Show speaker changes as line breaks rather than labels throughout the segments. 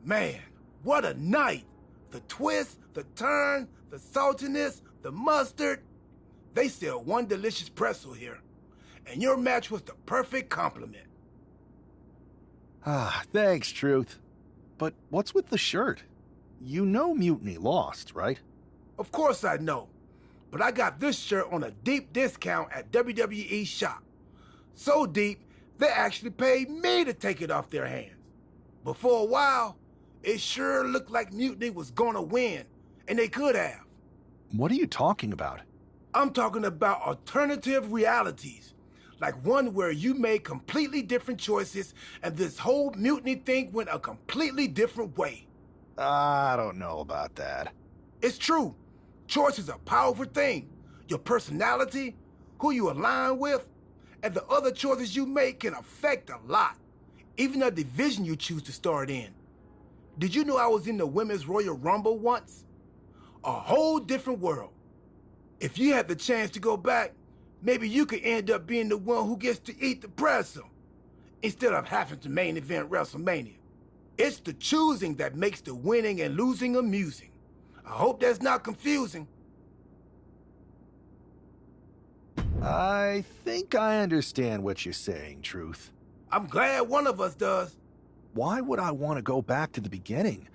Man, what a night! The twist, the turn, the saltiness, the mustard. They sell one delicious pretzel here. And your match was the perfect compliment.
Ah, thanks, Truth. But what's with the shirt? You know Mutiny lost, right?
Of course I know. But I got this shirt on a deep discount at WWE shop. So deep, they actually paid me to take it off their hands. But for a while, it sure looked like Mutiny was gonna win, and they could have.
What are you talking about?
I'm talking about alternative realities, like one where you made completely different choices and this whole Mutiny thing went a completely different way.
I don't know about that.
It's true. Choice is a powerful thing. Your personality, who you align with, and the other choices you make can affect a lot. Even the division you choose to start in. Did you know I was in the Women's Royal Rumble once? A whole different world. If you had the chance to go back, maybe you could end up being the one who gets to eat the pretzel, instead of having to main event WrestleMania. It's the choosing that makes the winning and losing amusing. I hope that's not confusing.
I think I understand what you're saying, Truth.
I'm glad one of us does.
Why would I want to go back to the beginning?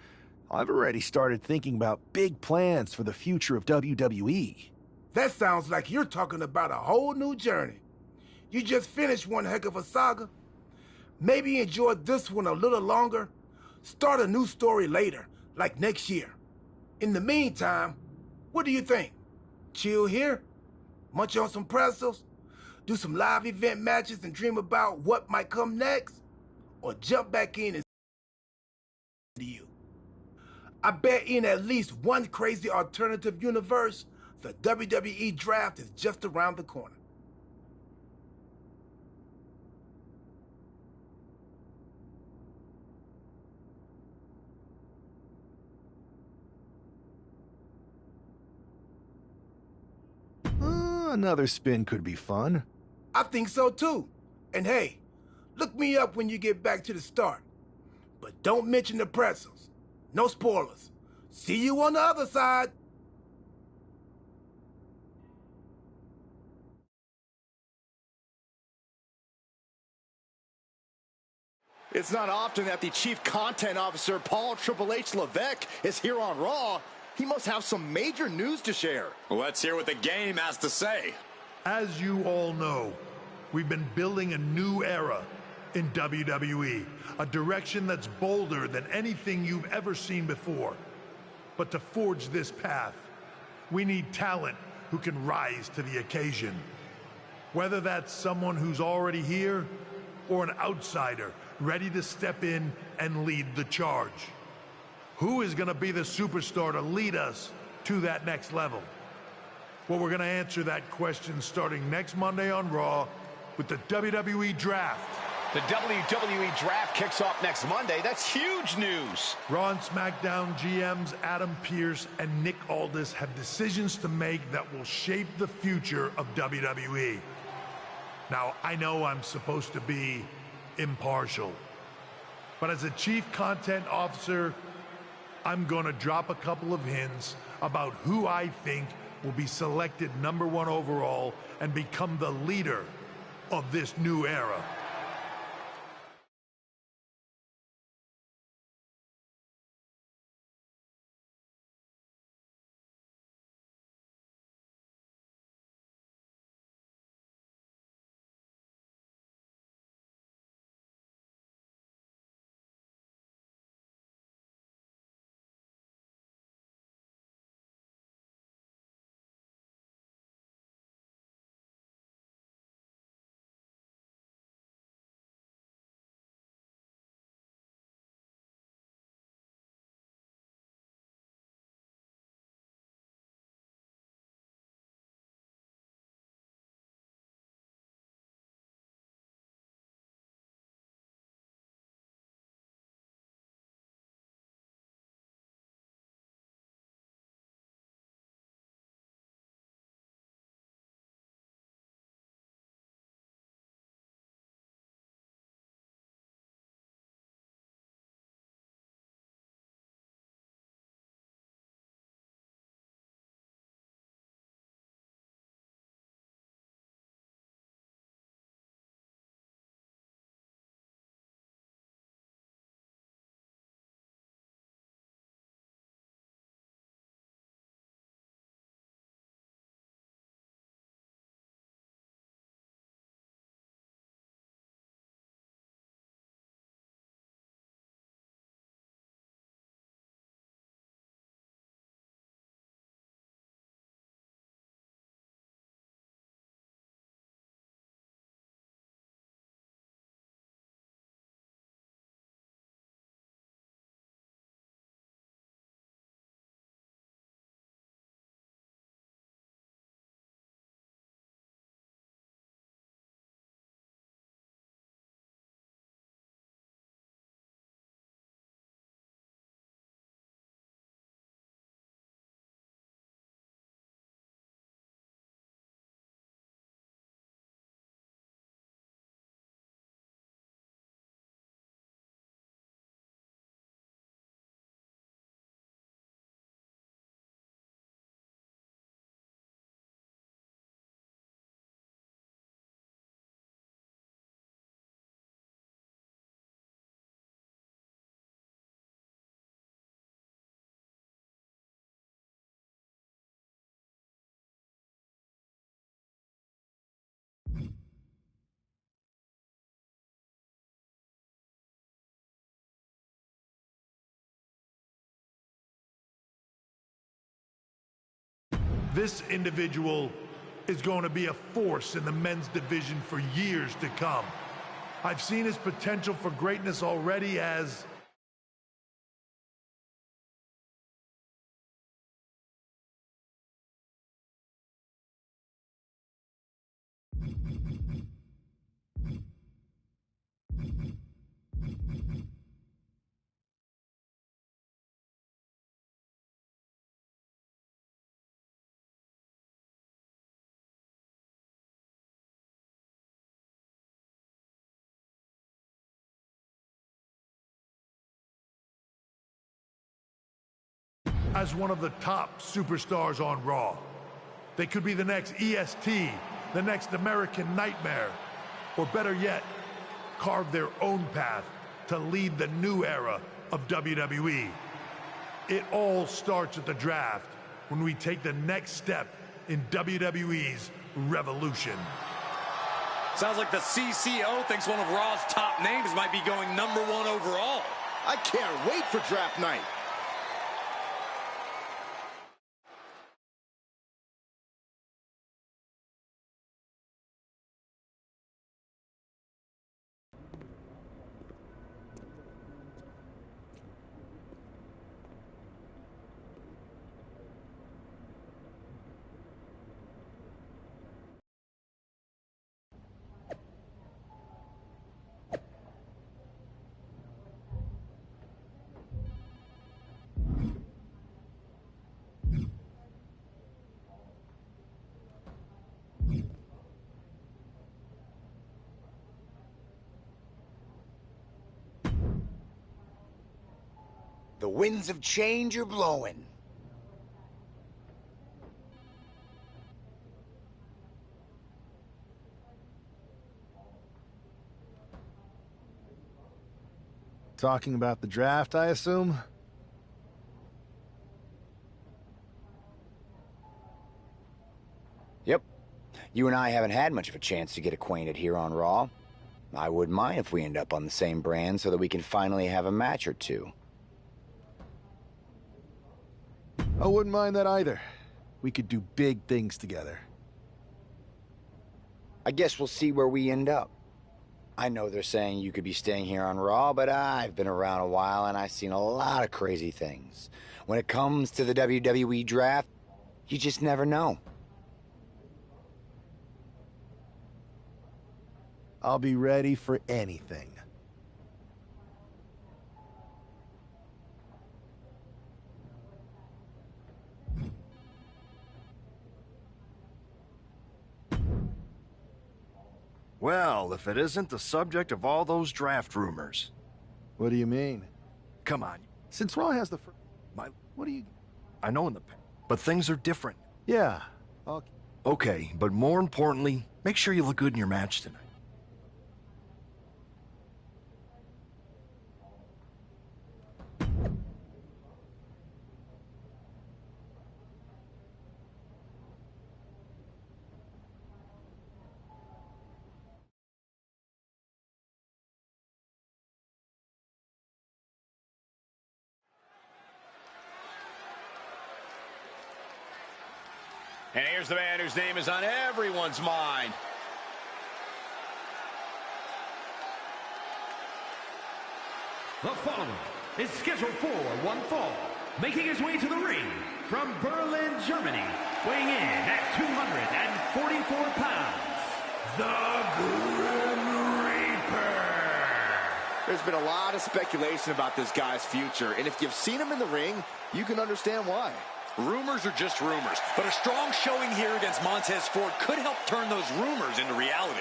I've already started thinking about big plans for the future of WWE.
That sounds like you're talking about a whole new journey. You just finished one heck of a saga. Maybe enjoy this one a little longer. Start a new story later, like next year. In the meantime, what do you think? Chill here? Munch on some pretzels? Do some live event matches and dream about what might come next? Or jump back in and you? I bet in at least one crazy alternative universe, the WWE draft is just around the corner.
Another spin could be fun.
I think so too. And hey, look me up when you get back to the start. But don't mention the pretzels. No spoilers. See you on the other side.
It's not often that the Chief Content Officer, Paul Triple H Levesque, is here on Raw. He must have some major news to share.
Let's hear what the game has to say.
As you all know, we've been building a new era in WWE, a direction that's bolder than anything you've ever seen before. But to forge this path, we need talent who can rise to the occasion. Whether that's someone who's already here, or an outsider ready to step in and lead the charge. Who is going to be the superstar to lead us to that next level? Well, we're going to answer that question starting next Monday on Raw with the WWE Draft.
The WWE Draft kicks off next Monday. That's huge news.
Raw and SmackDown GMs Adam Pearce and Nick Aldis have decisions to make that will shape the future of WWE. Now, I know I'm supposed to be impartial, but as a Chief Content Officer, I'm going to drop a couple of hints about who I think will be selected #1 overall and become the leader of this new era. This individual is going to be a force in the men's division for years to come. I've seen his potential for greatness already as... as one of the top superstars on Raw. They could be the next EST, the next American Nightmare, or better yet, carve their own path to lead the new era of WWE. It all starts at the draft when we take the next step in WWE's revolution.
Sounds like the CCO thinks one of Raw's top names might be going #1 overall.
I can't wait for draft night.
The winds of change are blowing.
Talking about the draft, I assume?
Yep. You and I haven't had much of a chance to get acquainted here on Raw. I wouldn't mind if we end up on the same brand so that we can finally have a match or two.
I wouldn't mind that either. We could do big things together.
I guess we'll see where we end up. I know they're saying you could be staying here on Raw, but I've been around a while and I've seen a lot of crazy things. When it comes to the WWE draft, you just never know.
I'll be ready for anything.
Well, if it isn't the subject of all those draft rumors.
What do you mean?
Come on.
Since Raw has the first... What do you...
I know in the past, but things are different.
Yeah.
Okay, but more importantly, make sure you look good in your match tonight.
And here's the man whose name is on everyone's mind.
The following is scheduled for one fall, making his way to the ring from Berlin, Germany, weighing in at 244 pounds, the Grim Reaper.
There's been a lot of speculation about this guy's future, and if you've seen him in the ring, you can understand why.
Rumors are just rumors, but a strong showing here against Montez Ford could help turn those rumors into reality.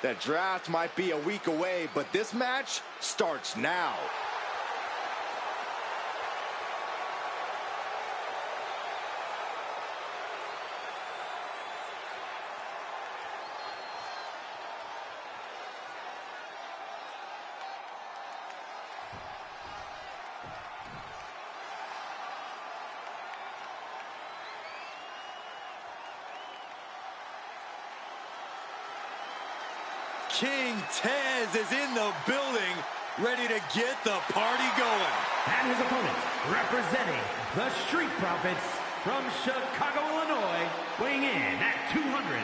The draft might be a week away, but this match starts now. King Tez is in the building, ready to get the party going.
And his opponent, representing the Street Profits from Chicago, Illinois, weighing in at 232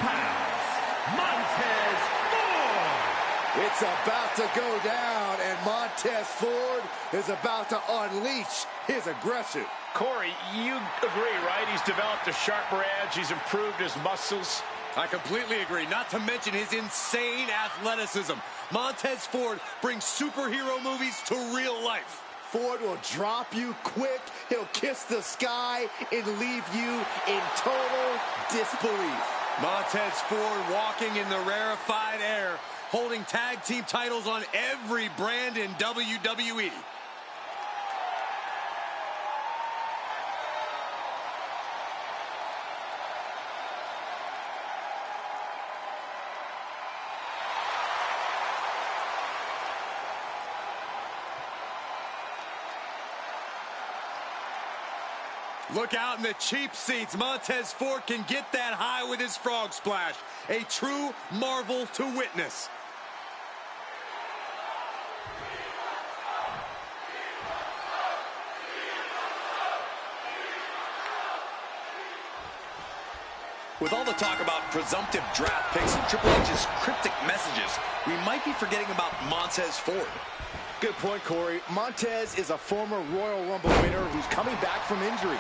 pounds, Montez Ford.
It's about to go down, and Montez Ford is about to unleash his aggression.
Corey, you agree, right? He's developed a sharper edge. He's improved his muscles.
I completely agree, not to mention his insane athleticism. Montez Ford brings superhero movies to real life.
Ford will drop you quick, he'll kiss the sky, and leave you in total disbelief.
Montez Ford walking in the rarefied air, holding tag team titles on every brand in WWE. Look out in the cheap seats. Montez Ford can get that high with his frog splash. A true marvel to witness. With all the talk about presumptive draft picks and Triple H's cryptic messages, we might be forgetting about Montez Ford.
Good point, Corey. Montez is a former Royal Rumble winner who's coming back from injury.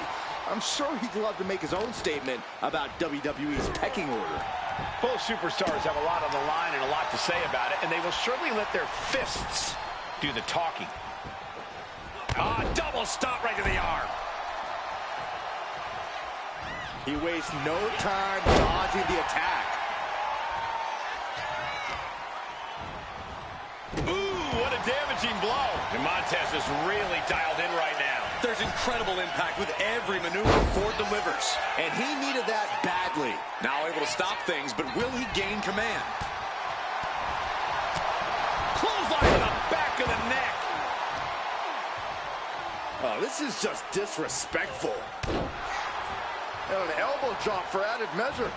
I'm sure he'd love to make his own statement about WWE's pecking order.
Both superstars have a lot on the line and a lot to say about it, and they will surely let their fists do the talking. Double stop right to the arm.
He wastes no time dodging the attack.
Ooh, what a damaging blow. And Montez is really dialed in right now.
There's incredible impact with every maneuver Ford delivers.
And he needed that badly.
Now able to stop things, but will he gain command?
Clothesline to the back of the neck.
Oh, this is just disrespectful. And an elbow drop for added measure.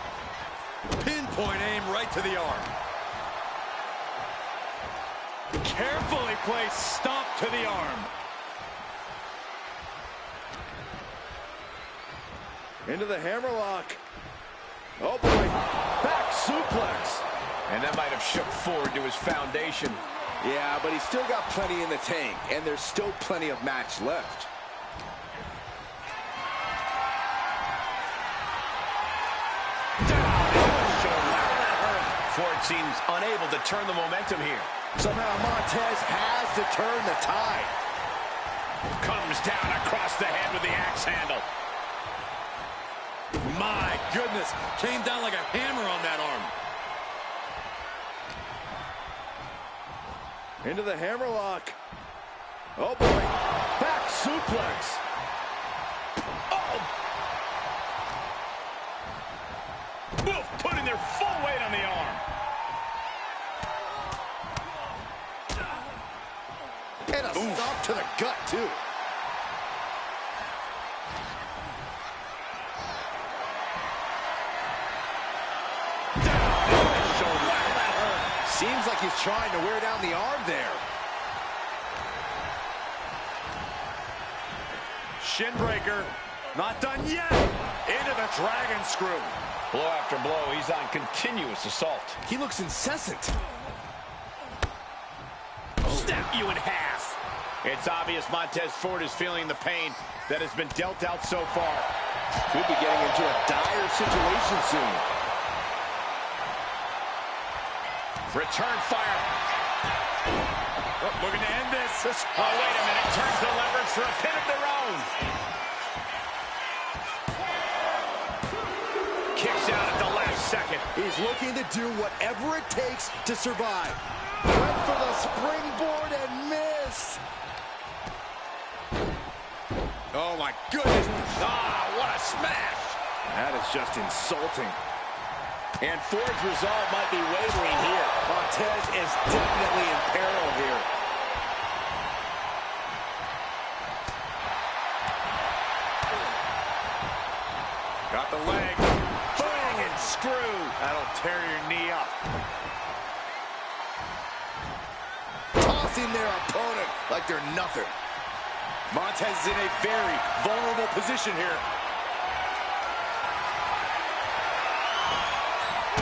Pinpoint aim right to the arm.
Carefully placed stomp to the arm.
Into the hammerlock. Oh boy, back suplex.
And that might have shook Ford to his foundation.
Yeah, but he's still got plenty in the tank, and there's still plenty of match left.
Ford seems unable to turn the momentum here.
Somehow Montez has to turn the tide.
Comes down across the head with the axe handle.
My goodness, came down like a hammer on that arm.
Into the hammerlock. Oh boy, back suplex.
Both putting their full weight on the arm.
And a stomp to the gut, too. Seems like he's trying to wear down the arm there.
Shin breaker. Not done yet. Into the dragon screw. Blow after blow. He's on continuous assault.
He looks incessant.
Snap you in half. It's obvious Montez Ford is feeling the pain that has been dealt out so far.
Could be getting into a dire situation soon.
Return fire. Oh, looking to end this. Oh, wait a minute. Turns the leverage for a pin of their own. Kicks out at the left. second.
He's looking to do whatever it takes to survive. Went for the springboard and missed.
Oh, my goodness.
Ah, what a smash.
That is just insulting.
And Ford's resolve might be wavering here.
Montez is definitely in peril here.
Got the leg.
Bang and screw.
That'll tear your knee up.
Tossing their opponent like they're nothing.
Montez is in a very vulnerable position here.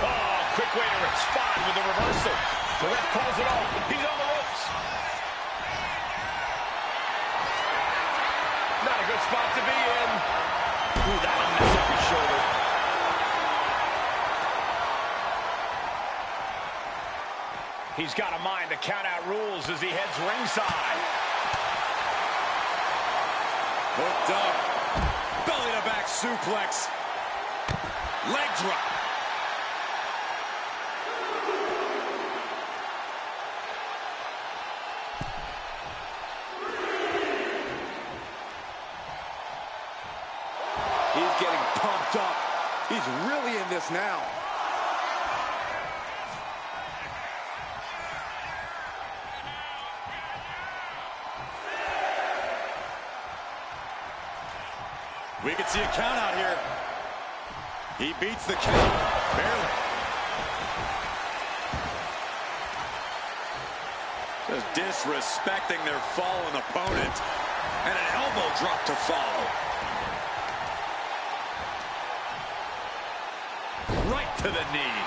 Oh, quick way to respond with a reversal. The ref calls it off. He's on the ropes. Not a good spot to be in. Ooh, that'll mess up his shoulder. He's got a mind to count out rules as he heads ringside.
Hooked up. Belly to back suplex. Leg drop.
He's getting pumped up. He's really in this now.
We can see a count out here. He beats the count. Barely. Just disrespecting their fallen opponent. And an elbow drop to follow. Right to the knee.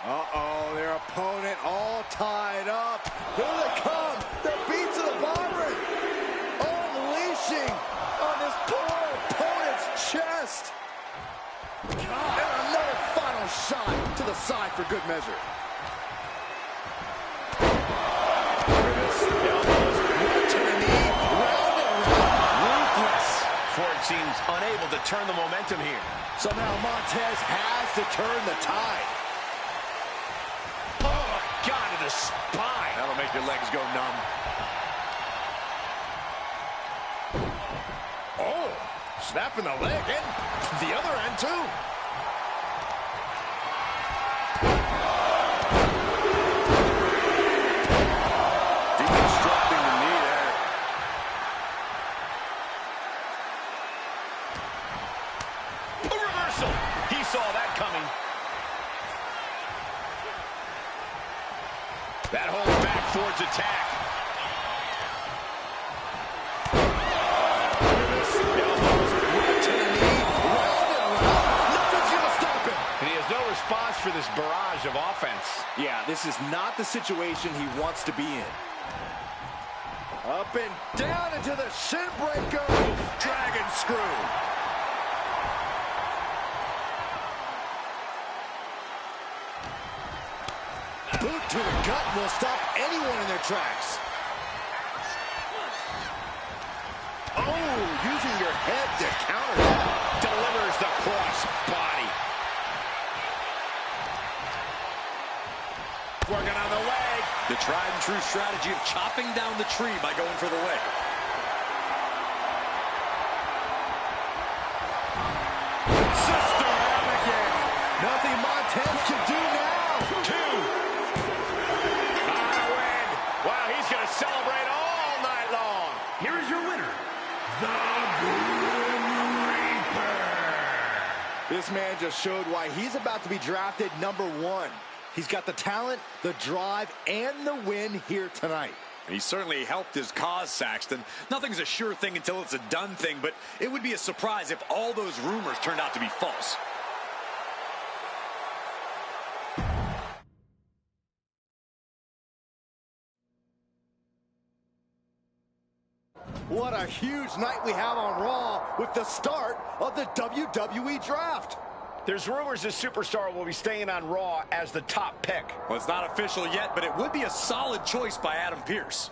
Uh-oh, their opponent all tied up. Here they come. The beats of the Byron. Unleashing on this poor opponent's chest. And another final shot to the side for good measure. Right to the knee. Round and round.
Ruthless. Ford seems unable to turn the momentum here.
Somehow Montez has to turn the tide.
God, to the spine.
That'll make your legs go numb.
Oh, snapping the leg and the other end too.
Deconstructing the knee there.
A reversal. He saw that coming. That holds back Ford's attack.
Right to the knee, round and round. Nothing's gonna stop him.
And he has no response for this barrage of offense.
Yeah, this is not the situation he wants to be in. Up and down into the shin breaker. Dragon screw. Boot to the gut will stop anyone in their tracks. Oh, using your head to counter that.
Delivers the cross body. Working on the leg.
The tried and true strategy of chopping down the tree by going for the leg.
Sister Abigail. Nothing Montez can do now.
Two. On a win. Wow, he's going to celebrate all night long.
Here is your winner,
This man just showed why he's about to be drafted #1. He's got the talent, the drive, and the win here tonight.
He certainly helped his cause, Saxton. Nothing's a sure thing until it's a done thing, but it would be a surprise if all those rumors turned out to be false.
What a huge night we have on Raw with the start of the WWE Draft.
There's rumors this superstar will be staying on Raw as the top pick.
Well, it's not official yet, but it would be a solid choice by Adam Pearce.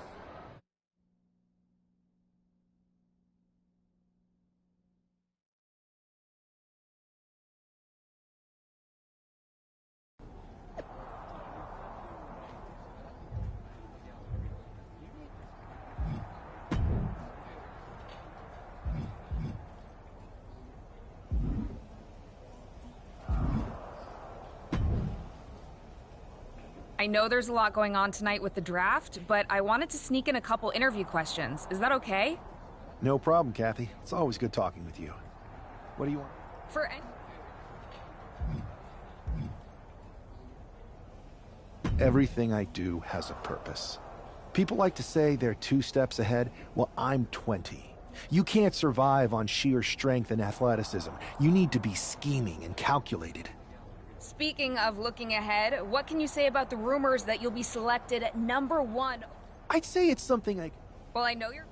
I know there's a lot going on tonight with the draft, but I wanted to sneak in a couple interview questions. Is that okay?
No problem, Kathy. It's always good talking with you. What do you want?
For
Everything I do has a purpose. People like to say they're 2 steps ahead. Well, I'm 20. You can't survive on sheer strength and athleticism. You need to be scheming and calculated.
Speaking of looking ahead, what can you say about the rumors that you'll be selected at #1?
I'd say it's something like...
Well, I know you're...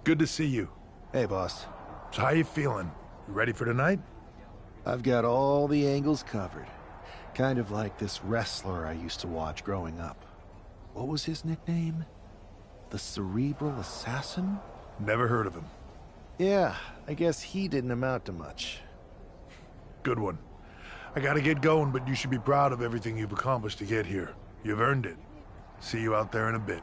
Good to see you.
Hey, boss.
So how you feeling? You ready for tonight?
I've got all the angles covered. Kind of like this wrestler I used to watch growing up. What was his nickname? The Cerebral Assassin?
Never heard of him.
Yeah, I guess he didn't amount to much.
Good one. I gotta get going, but you should be proud of everything you've accomplished to get here. You've earned it. See you out there in a bit.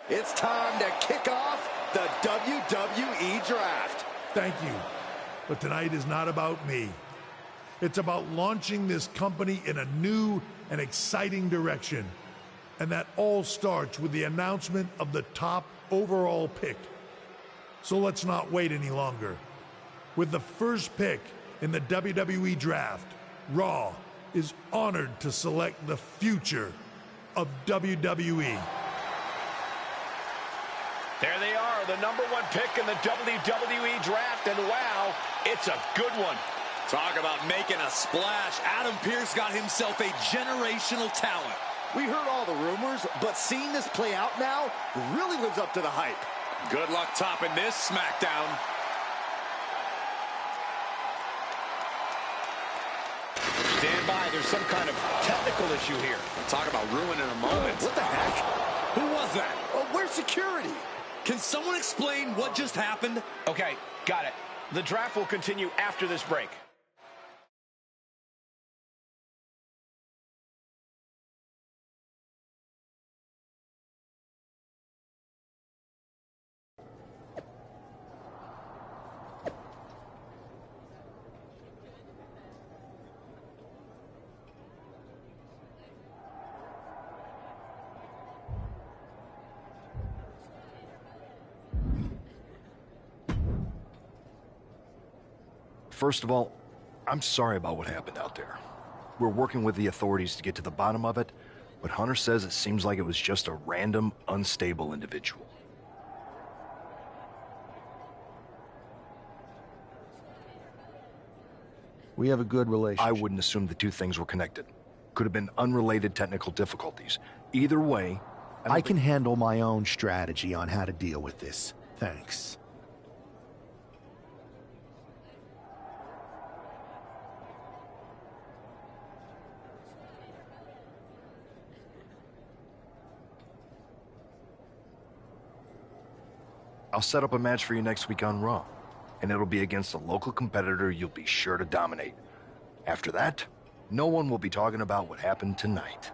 It's time to kick off the WWE Draft.
Thank you. But tonight is not about me. It's about launching this company in a new and exciting direction. And that all starts with the announcement of the top overall pick. So let's not wait any longer. With the first pick in the WWE Draft, Raw is honored to select the future of WWE.
There they are, the #1 pick in the WWE Draft, and wow, it's a good one.
Talk about making a splash. Adam Pearce got himself a generational talent.
We heard all the rumors, but seeing this play out now really lives up to the hype.
Good luck topping this SmackDown.
Stand by, there's some kind of technical issue here.
Talk about ruining a moment.
What the heck?
Who was that?
Where's security?
Can someone explain what just happened?
Okay, got it. The draft will continue after this break.
First of all, I'm sorry about what happened out there. We're working with the authorities to get to the bottom of it, but Hunter says it seems like it was just a random, unstable individual.
We have a good relationship.
I wouldn't assume the 2 things were connected. Could have been unrelated technical difficulties. Either way,
I can handle my own strategy on how to deal with this. Thanks.
I'll set up a match for you next week on Raw, and it'll be against a local competitor you'll be sure to dominate. After that, no one will be talking about what happened tonight.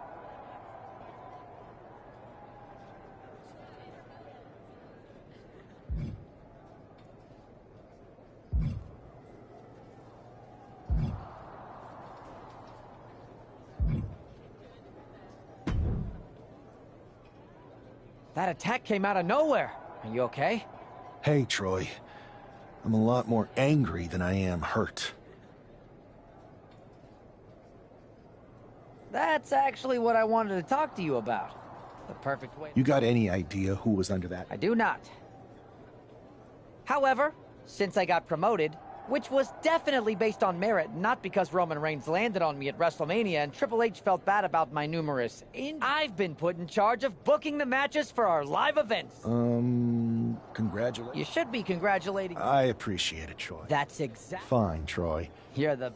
That attack came out of nowhere. Are you okay?
Hey, Troy. I'm a lot more angry than I am hurt.
That's actually what I wanted to talk to you about. The perfect way...
You got any idea who was under that?
I do not. However, since I got promoted, which was definitely based on merit, not because Roman Reigns landed on me at WrestleMania and Triple H felt bad about my numerous I've been put in charge of booking the matches for our live events.
Congratulations.
You should be congratulating...
I appreciate it, Troy.
That's exact...
Fine, Troy.
You're the...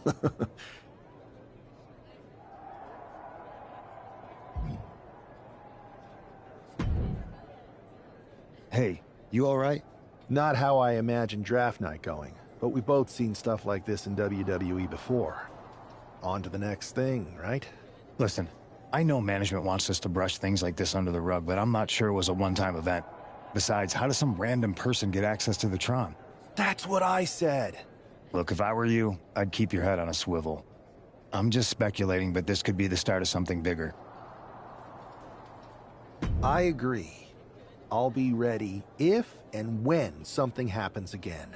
Hey, you all right? Not how I imagined draft night going, but we've both seen stuff like this in WWE before. On to the next thing, right?
Listen, I know management wants us to brush things like this under the rug, but I'm not sure it was a one-time event. Besides, how does some random person get access to the Tron?
That's what I said.
Look, if I were you, I'd keep your head on a swivel. I'm just speculating, but this could be the start of something bigger.
I agree. I'll be ready if and when something happens again.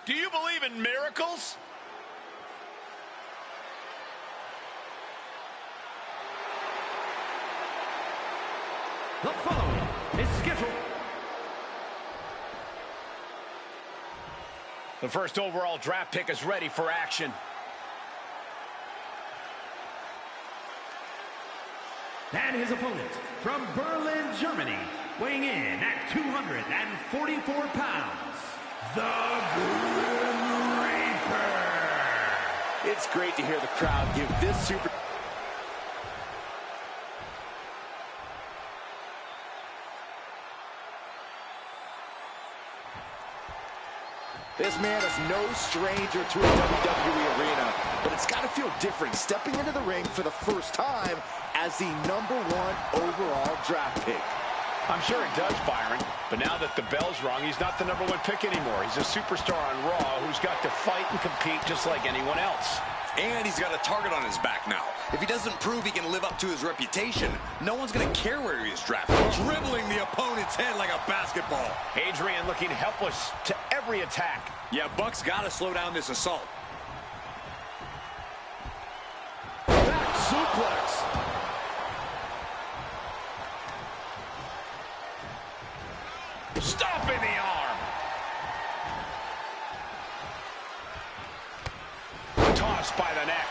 Do you believe in miracles?
The following is scheduled.
The first overall draft pick is ready for action.
And his opponent from Berlin, Germany, weighing in at 244 pounds, the Grim Reaper.
It's great to hear the crowd give this super... This man is no stranger to a WWE arena, but it's got to feel different stepping into the ring for the first time as the #1 overall draft pick.
I'm sure it does, Byron, but now that the bell's rung, he's not the #1 pick anymore. He's a superstar on Raw who's got to fight and compete just like anyone else.
And he's got a target on his back now. If he doesn't prove he can live up to his reputation, no one's going to care where he is drafted. Dribbling the opponent's head like a basketball.
Adrian looking helpless to every attack.
Yeah, Buck's got to slow down this assault.
Back suplex. Stomping the arm. Tossed by the neck.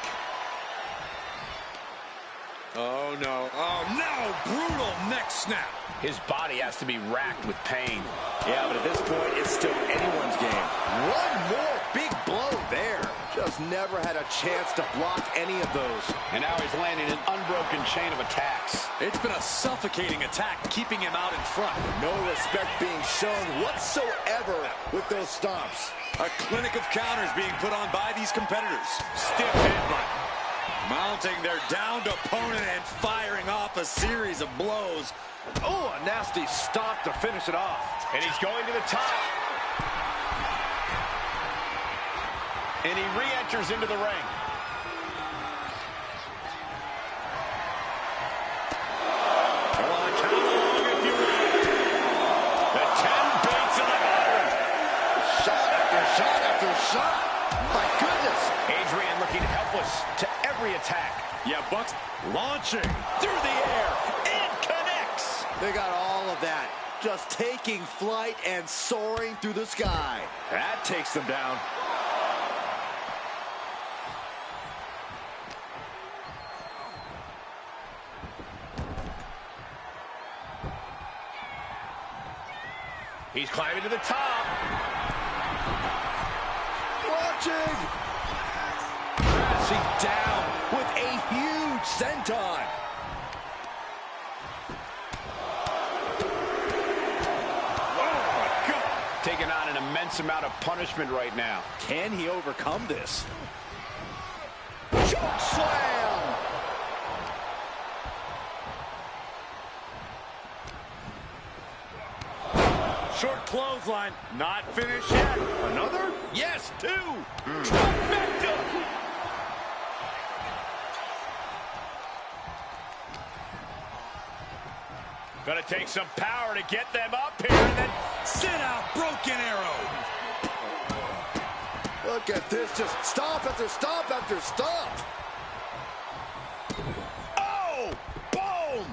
Oh, no. Oh, no. Brutal neck snap.
His body has to be racked with pain.
Yeah, but at this point, it's still anyone's game. One more big blow there. Just never had a chance to block any of those.
And now he's landing an unbroken chain of attacks.
It's been a suffocating attack, keeping him out in front. No respect being shown whatsoever with those stomps. A clinic of counters being put on by these competitors. Stiff headbutt. Mounting their downed opponent and firing off a series of blows.
Oh, a nasty stomp to finish it off. And he's going to the top. And he re-enters into the ring.
Come on,
shot after shot. My goodness.
Adrian looking helpless to every attack. Yeah, Bucks launching through the air and connects.
They got all of that. Just taking flight and soaring through the sky.
That takes them down. He's climbing to the top.
Watching. Crashing down with a huge senton.
Taking on an immense amount of punishment right now.
Can he overcome this? Choke slam!
Short clothesline, not finished yet. Another? Yes, two. Trifecta. Gonna take some power to get them up here and then sit out broken arrow.
Look at this, just stomp after stomp after stomp.
Oh, boom.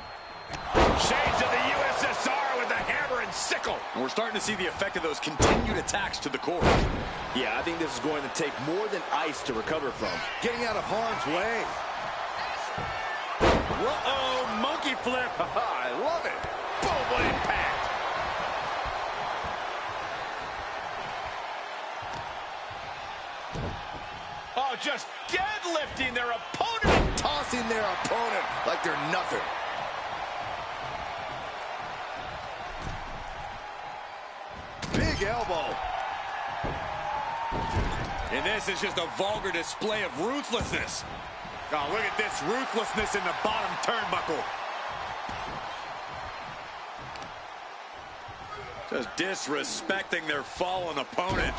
Shades of the USSR with the hammer and sickle.
And we're starting to see the effect of those continued attacks to the core.
Yeah, I think this is going to take more than ice to recover from. Getting out of harm's way.
Uh-oh, monkey flip.
I love it.
Boom, what impact. Oh, just deadlifting their opponent.
Tossing their opponent like they're nothing. Big elbow.
And this is just a vulgar display of ruthlessness. Oh, look at this ruthlessness in the bottom turnbuckle. Just disrespecting their fallen opponent.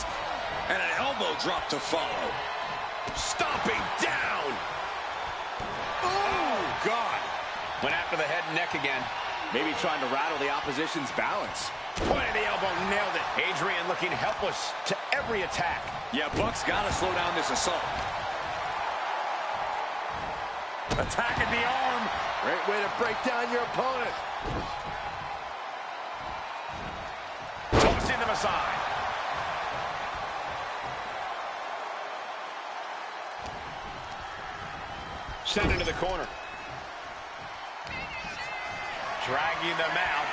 And an elbow drop to follow.
Stomping down.
Oh, God.
Went after the head and neck again.
Maybe trying to rattle the opposition's balance.
Point of the elbow, nailed it. Adrian looking helpless to every attack.
Yeah, Buck's got to slow down this assault.
Attacking the arm.
Great way to break down your opponent.
Tossing them aside. Sent into the corner. Dragging them out.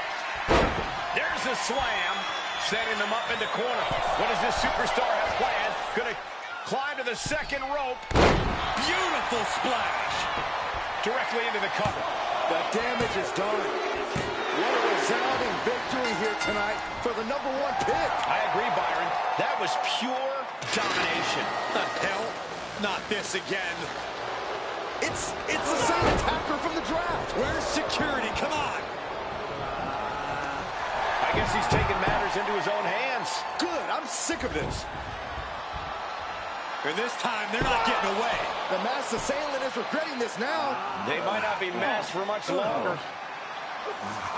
There's a slam. Setting them up in the corner. What does this superstar have planned? Gonna climb to the second rope. Beautiful splash. Directly into the cover.
The damage is done. What a resounding victory here tonight for the #1 pick.
I agree, Byron. That was pure domination.
The hell? Not this again.
It's the same attacker from the draft.
Where's security? Come on.
I guess he's taking matters into his own hands.
Good. I'm sick of this.
And this time, they're not getting away.
The masked assailant is regretting this now.
They might not be masked for much longer.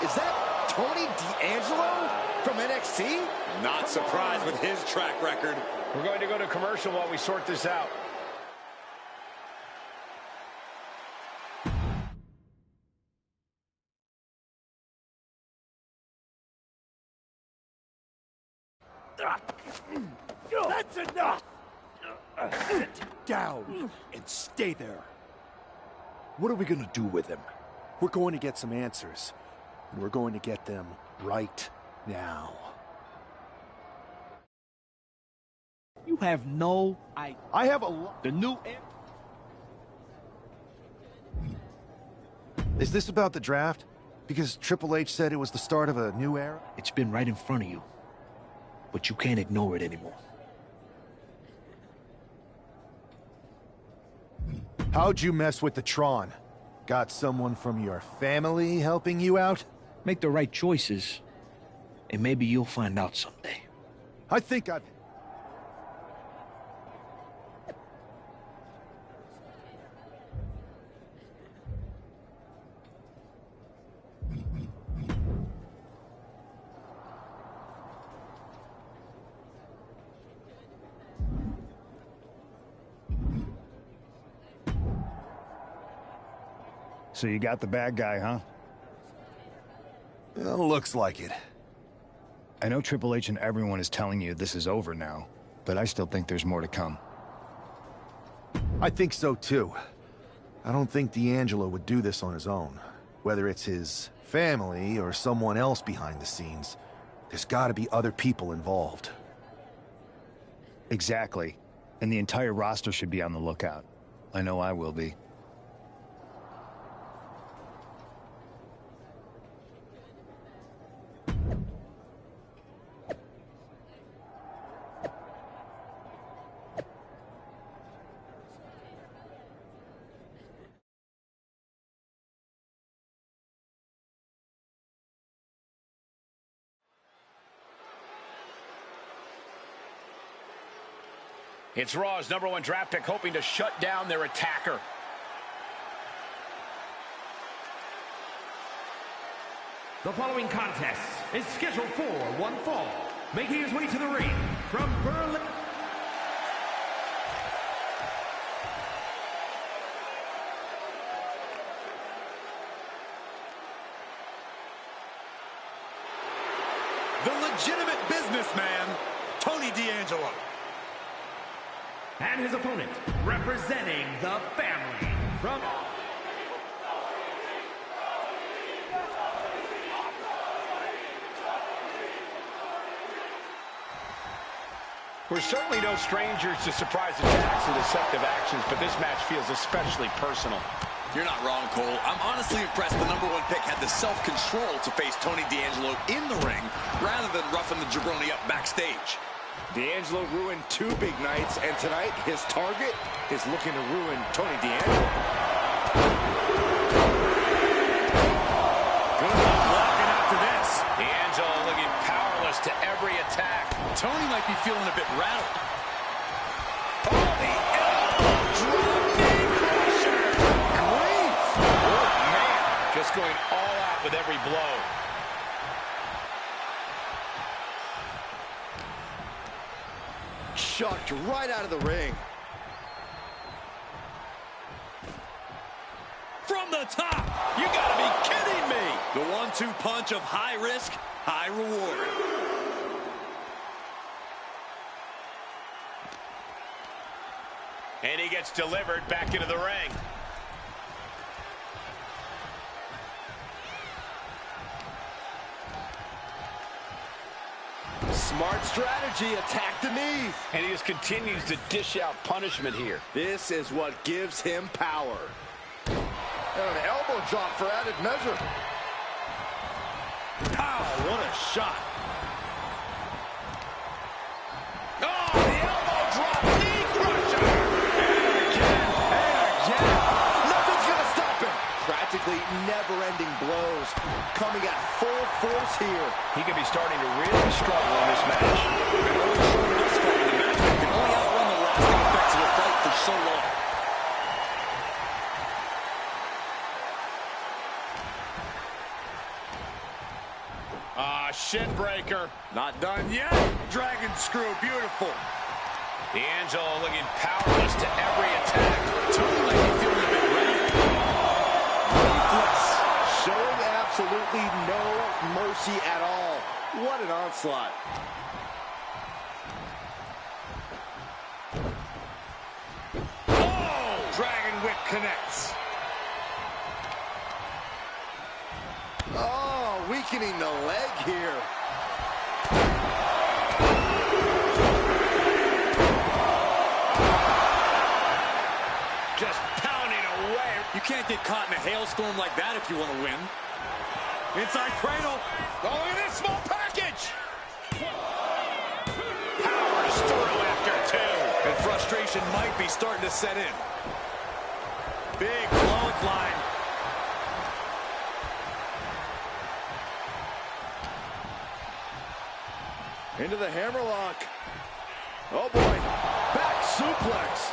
Is that Tony D'Angelo from NXT?
Not surprised with his track record.
We're going to go to commercial while we sort this out.
That's enough! Sit down and stay there.
What are we gonna do with him? We're going to get some answers, and we're going to get them right now.
You have no idea.
I have a lot.
The new...
Is this about the draft? Because Triple H said it was the start of a new era?
It's been right in front of you, but you can't ignore it anymore.
How'd you mess with the Tron? Got someone from your family helping you out?
Make the right choices, and maybe you'll find out someday.
I think I've...
So you got the bad guy, huh?
Looks like it.
I know Triple H and everyone is telling you this is over now, but I still think there's more to come.
I think so too. I don't think D'Angelo would do this on his own. Whether it's his family or someone else behind the scenes, there's gotta be other people involved.
Exactly. And the entire roster should be on the lookout. I know I will be.
It's Raw's #1 draft pick hoping to shut down their attacker.
The following contest is scheduled for one fall. Making his way to the ring from Berlin.
The legitimate businessman, Tony D'Angelo.
And his opponent, representing the family from...
We're certainly no strangers to surprise attacks and deceptive actions, but this match feels especially personal.
You're not wrong, Cole. I'm honestly impressed the #1 pick had the self-control to face Tony D'Angelo in the ring rather than roughing the jabroni up backstage.
D'Angelo ruined 2 big nights, and tonight his target is looking to ruin Tony D'Angelo.
Good luck blocking after this.
D'Angelo looking powerless to every attack.
Tony might be feeling a bit rattled.
Oh, the elbow drop knee crusher.
Grief!
Oh, man. Just going all out with every blow.
Chucked right out of the ring.
From the top! You gotta be kidding me! The 1-2 punch of high risk, high reward.
And he gets delivered back into the ring.
Smart strategy, attack the knees.
And he just continues to dish out punishment here.
This is what gives him power. And an elbow drop for added measure.
Pow, what a shot.
Oh, the elbow drop knee crusher.
And again. Nothing's going to stop him. Practically never-ending blows coming at full force here.
He could be starting to really struggle in this match.
Been only shown this far in the match, but can only outrun the lasting effects of a fight for so long.
Shin breaker.
Not done yet. Dragon screw, beautiful.
D'Angelo looking powerless to every attack.
Tony might be feeling a bit rattled.
Ruthless. Showing absolutely no mercy at all. What an onslaught.
Oh! Dragon whip connects.
Oh, weakening the leg here.
Just pounding away.
You can't get caught in a hailstorm like that if you want to win. Inside cradle.
Oh, look at this small package. Powers through after 2.
And frustration might be starting to set in. Big clothesline.
Into the hammerlock. Oh, boy. Back suplex.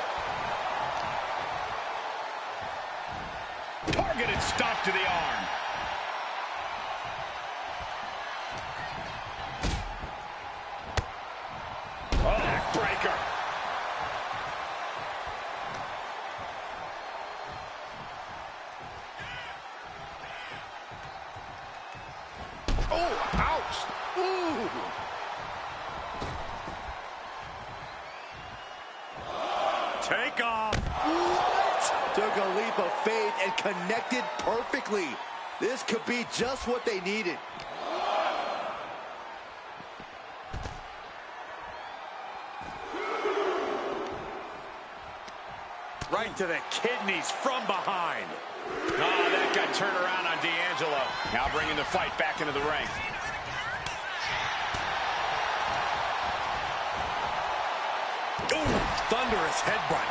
Targeted stop to the arm. Oh, backbreaker.
Oh, ouch. Ooh.
Take off.
What? Took a leap of faith and connected perfectly. This could be just what they needed.
Right to the kidneys from behind. Oh, that got turned around on D'Angelo. Now bringing the fight back into the ring. Ooh, thunderous headbutt.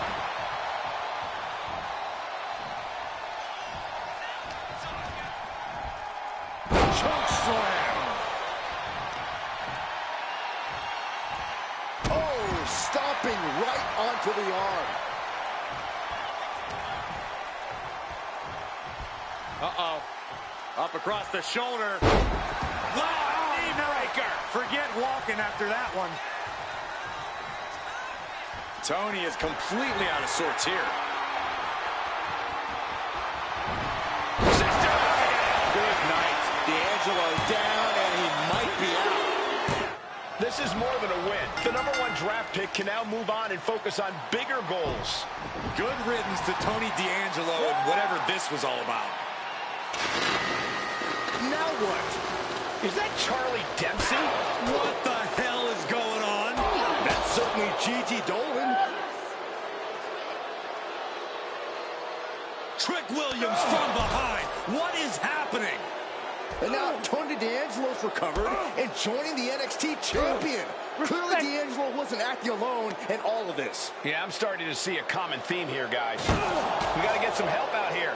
Choke slam.
Oh, stomping right onto the arm.
Uh-oh. Up across the shoulder. Knee breaker. Forget walking after that one. Tony is completely out of sorts here. Good night. D'Angelo down, and he might be out.
This is more than a win. The #1 draft pick can now move on and focus on bigger goals.
Good riddance to Tony D'Angelo and whatever this was all about.
Now what? Is that Charlie Dempsey?
What the hell is going on?
That's certainly Gigi Dolan.
Trick Williams from behind. What is happening?
And now Tony D'Angelo's recovered and joining the NXT champion. Clearly D'Angelo wasn't acting alone in all of this.
Yeah, I'm starting to see a common theme here, guys. We got to get some help out here.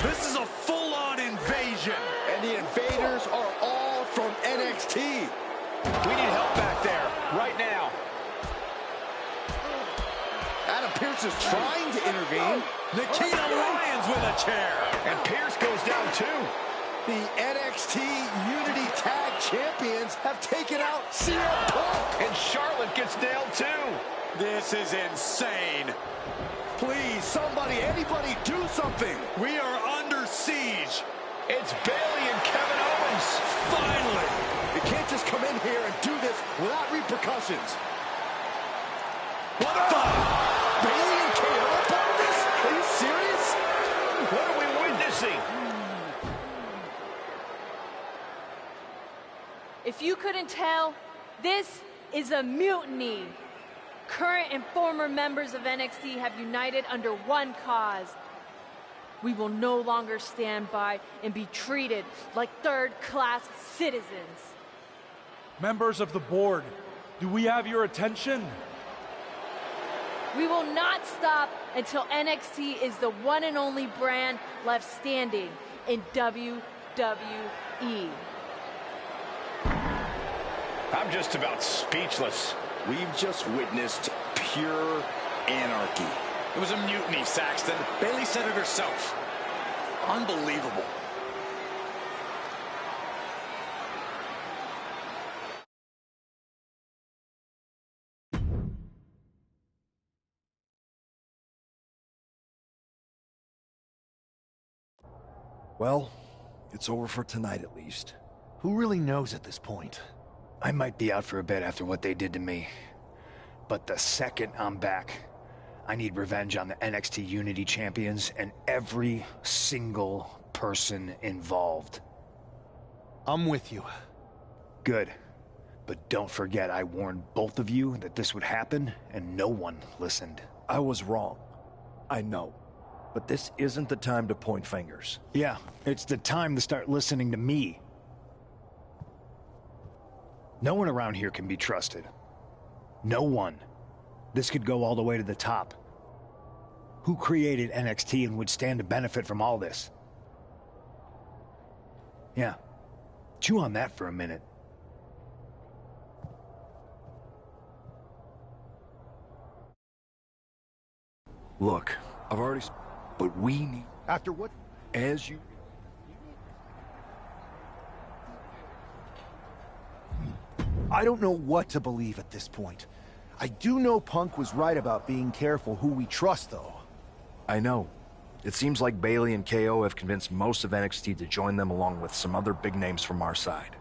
This is a full-on invasion.
And the invaders are all from NXT.
We need help back there, right now.
Adam Pearce is trying to intervene.
Nikita Lyons with a chair.
And Pearce goes down too.
The NXT Unity Tag Champions have taken out CM Punk.
And Charlotte gets nailed too.
This is insane.
Please, somebody, anybody, do something.
We are under siege.
It's Bayley and Kevin Owens.
Finally.
You can't just come in here and do this without repercussions.
What the?
Bayley and KO are part of this? Are you serious?
What are we witnessing?
If you couldn't tell, this is a mutiny. Current and former members of NXT have united under one cause. We will no longer stand by and be treated like third-class citizens.
Members of the board, do we have your attention?
We will not stop until NXT is the one and only brand left standing in WWE.
I'm just about speechless.
We've just witnessed pure anarchy. It was a mutiny, Saxton. Bayley said it herself. Unbelievable.
Well, it's over for tonight at least.
Who really knows at this point?
I might be out for a bit after what they did to me. But the second I'm back, I need revenge on the NXT Unity Champions and every single person involved.
I'm with you.
Good. But don't forget I warned both of you that this would happen, and no one listened.
I was wrong. I know. But this isn't the time to point fingers.
Yeah, it's the time to start listening to me. No one around here can be trusted. No one. This could go all the way to the top. Who created NXT and would stand to benefit from all this? Yeah. Chew on that for a minute.
Look, I've already... But we need...
After what?
As you...
I don't know what to believe at this point. I do know Punk was right about being careful who we trust, though.
I know. It seems like Bailey and KO have convinced most of NXT to join them along with some other big names from our side.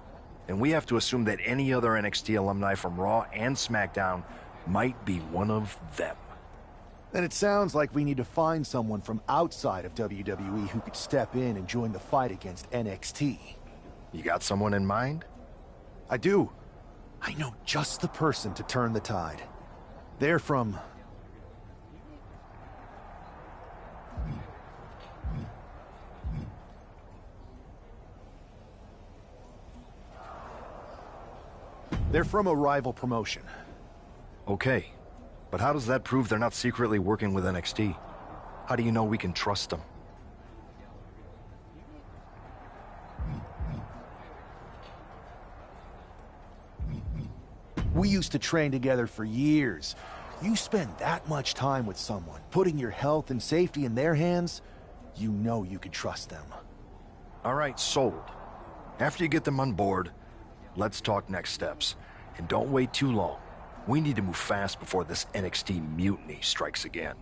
And we have to assume that any other NXT alumni from Raw and SmackDown might be one of them.
Then it sounds like we need to find someone from outside of WWE who could step in and join the fight against NXT.
You got someone in mind?
I do. I know just the person to turn the tide. They're from... They're from a rival promotion.
Okay, but how does that prove they're not secretly working with NXT? How do you know we can trust them?
We used to train together for years. You spend that much time with someone, putting your health and safety in their hands, you know you can trust them.
All right, sold. After you get them on board, let's talk next steps. And don't wait too long. We need to move fast before this NXT mutiny strikes again.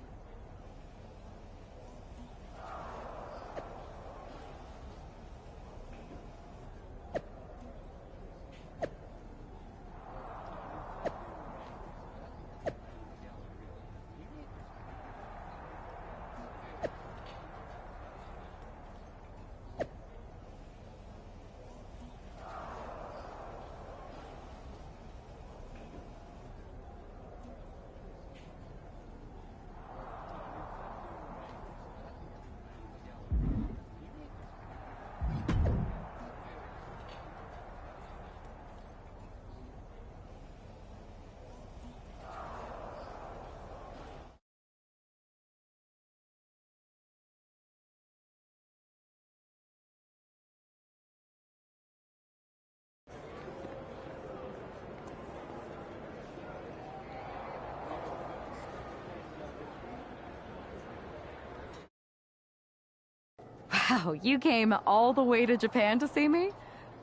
Wow, you came all the way to Japan to see me?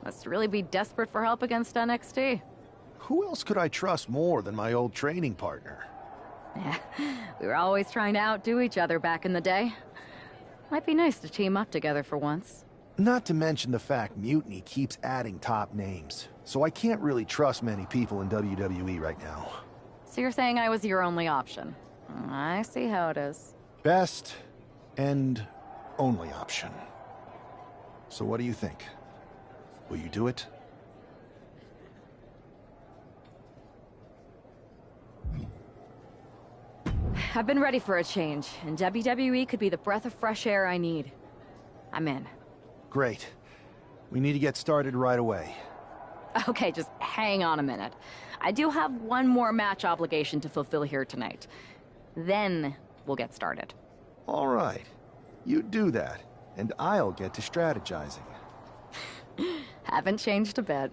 Must really be desperate for help against NXT.
Who else could I trust more than my old training partner?
Yeah, we were always trying to outdo each other back in the day. Might be nice to team up together for once.
Not to mention the fact Mutiny keeps adding top names, so I can't really trust many people in WWE right now.
So you're saying I was your only option? I see how it is.
Best and only option. So what do you think? Will you do it?
I've been ready for a change, and WWE could be the breath of fresh air I need. I'm in.
Great. We need to get started right away.
Okay, just hang on a minute. I do have one more match obligation to fulfill here tonight. Then we'll get started.
All right. You do that, and I'll get to strategizing.
Haven't changed a bit.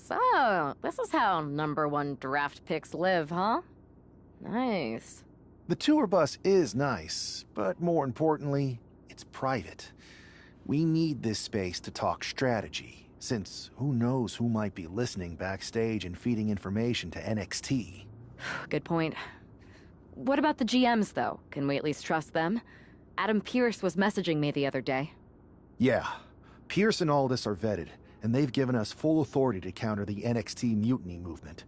So, this is how #1 draft picks live, huh? Nice.
The tour bus is nice, but more importantly, it's private. We need this space to talk strategy, since who knows who might be listening backstage and feeding information to NXT.
Good point. What about the GMs, though? Can we at least trust them? Adam Pearce was messaging me the other day.
Yeah, Pierce and Aldis are vetted, and they've given us full authority to counter the NXT mutiny movement.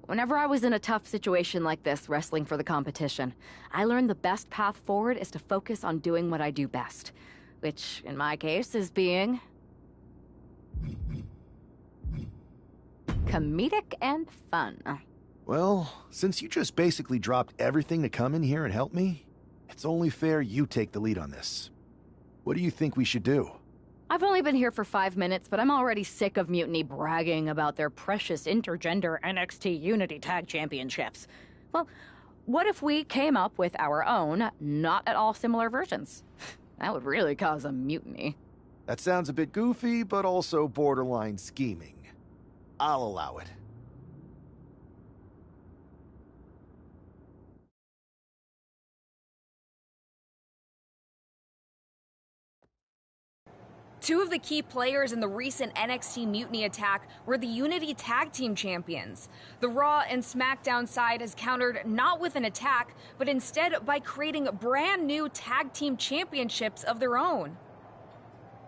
Whenever I was in a tough situation like this, wrestling for the competition, I learned the best path forward is to focus on doing what I do best. Which, in my case, is being comedic and fun.
Well, since you just basically dropped everything to come in here and help me, it's only fair you take the lead on this. What do you think we should do?
I've only been here for 5 minutes, but I'm already sick of Mutiny bragging about their precious intergender NXT Unity Tag Championships. Well, what if we came up with our own, not at all similar versions? That would really cause a mutiny.
That sounds a bit goofy, but also borderline scheming. I'll allow it.
Two of the key players in the recent NXT Mutiny attack were the Unity Tag Team Champions. The Raw and SmackDown side has countered not with an attack, but instead by creating brand new Tag Team Championships of their own.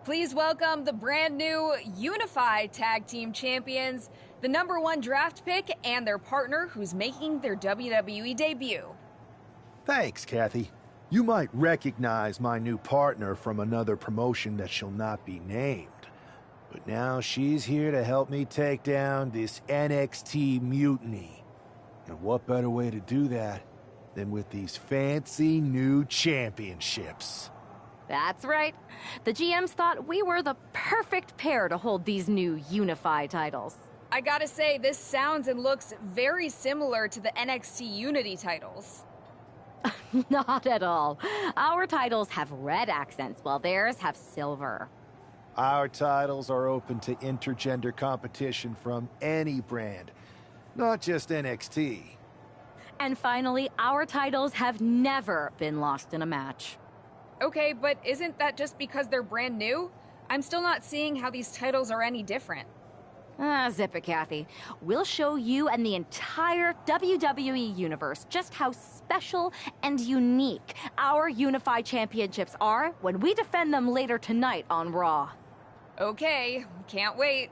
Please welcome the brand new Unified Tag Team Champions, the #1 draft pick, and their partner who's making their WWE debut.
Thanks, Kathy. You might recognize my new partner from another promotion that shall not be named. But now she's here to help me take down this NXT mutiny. And what better way to do that than with these fancy new championships?
That's right. The GMs thought we were the perfect pair to hold these new unified titles.
I gotta say, this sounds and looks very similar to the NXT Unity titles.
Not at all. Our titles have red accents, while theirs have silver.
Our titles are open to intergender competition from any brand, not just NXT.
And finally, our titles have never been lost in a match.
Okay, but isn't that just because they're brand new? I'm still not seeing how these titles are any different.
Zip it, Kathy. We'll show you and the entire WWE universe just how special and unique our unified championships are when we defend them later tonight on Raw.
Okay, can't wait.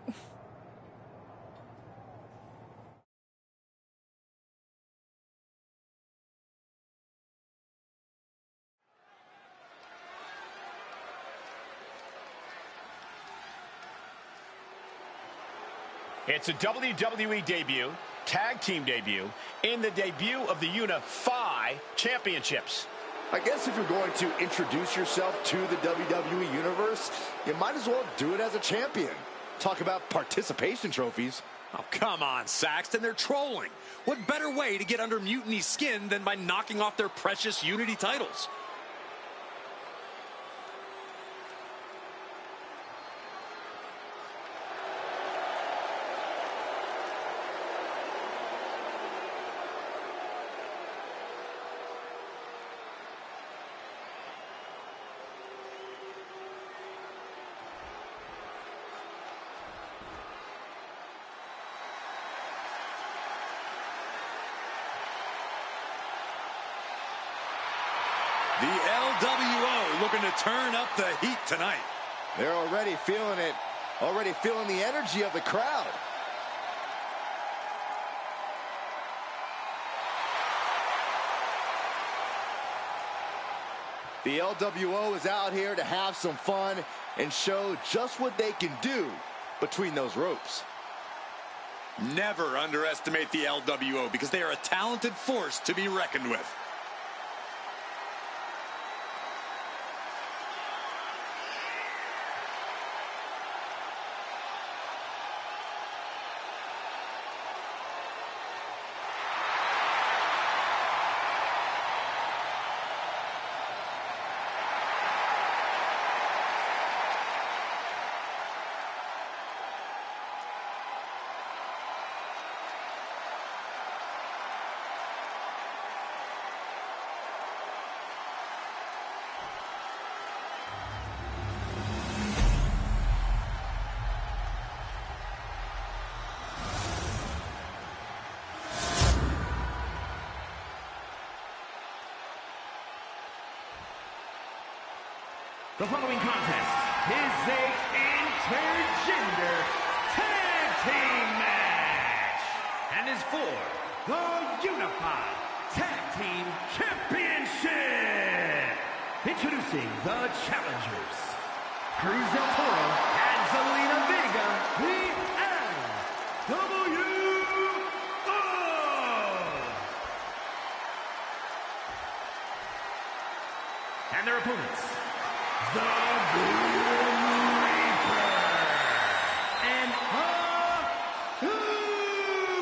It's a WWE debut, tag team debut, and the debut of the Unify Championships.
I guess if you're going to introduce yourself to the WWE Universe, you might as well do it as a champion. Talk about participation trophies.
Oh, come on, Saxton. They're trolling. What better way to get under Mutiny's skin than by knocking off their precious Unity titles? The LWO looking to turn up the heat tonight.
They're already feeling it. Already feeling the energy of the crowd. The LWO is out here to have some fun and show just what they can do between those ropes.
Never underestimate the LWO because they are a talented force to be reckoned with.
The following contest is a intergender tag team match and is for the Unified Tag Team Championship. Introducing the challengers, Cruz del Toro and Zelina Vega, the LWO. And their opponents, the Grim Reaper and a superstar.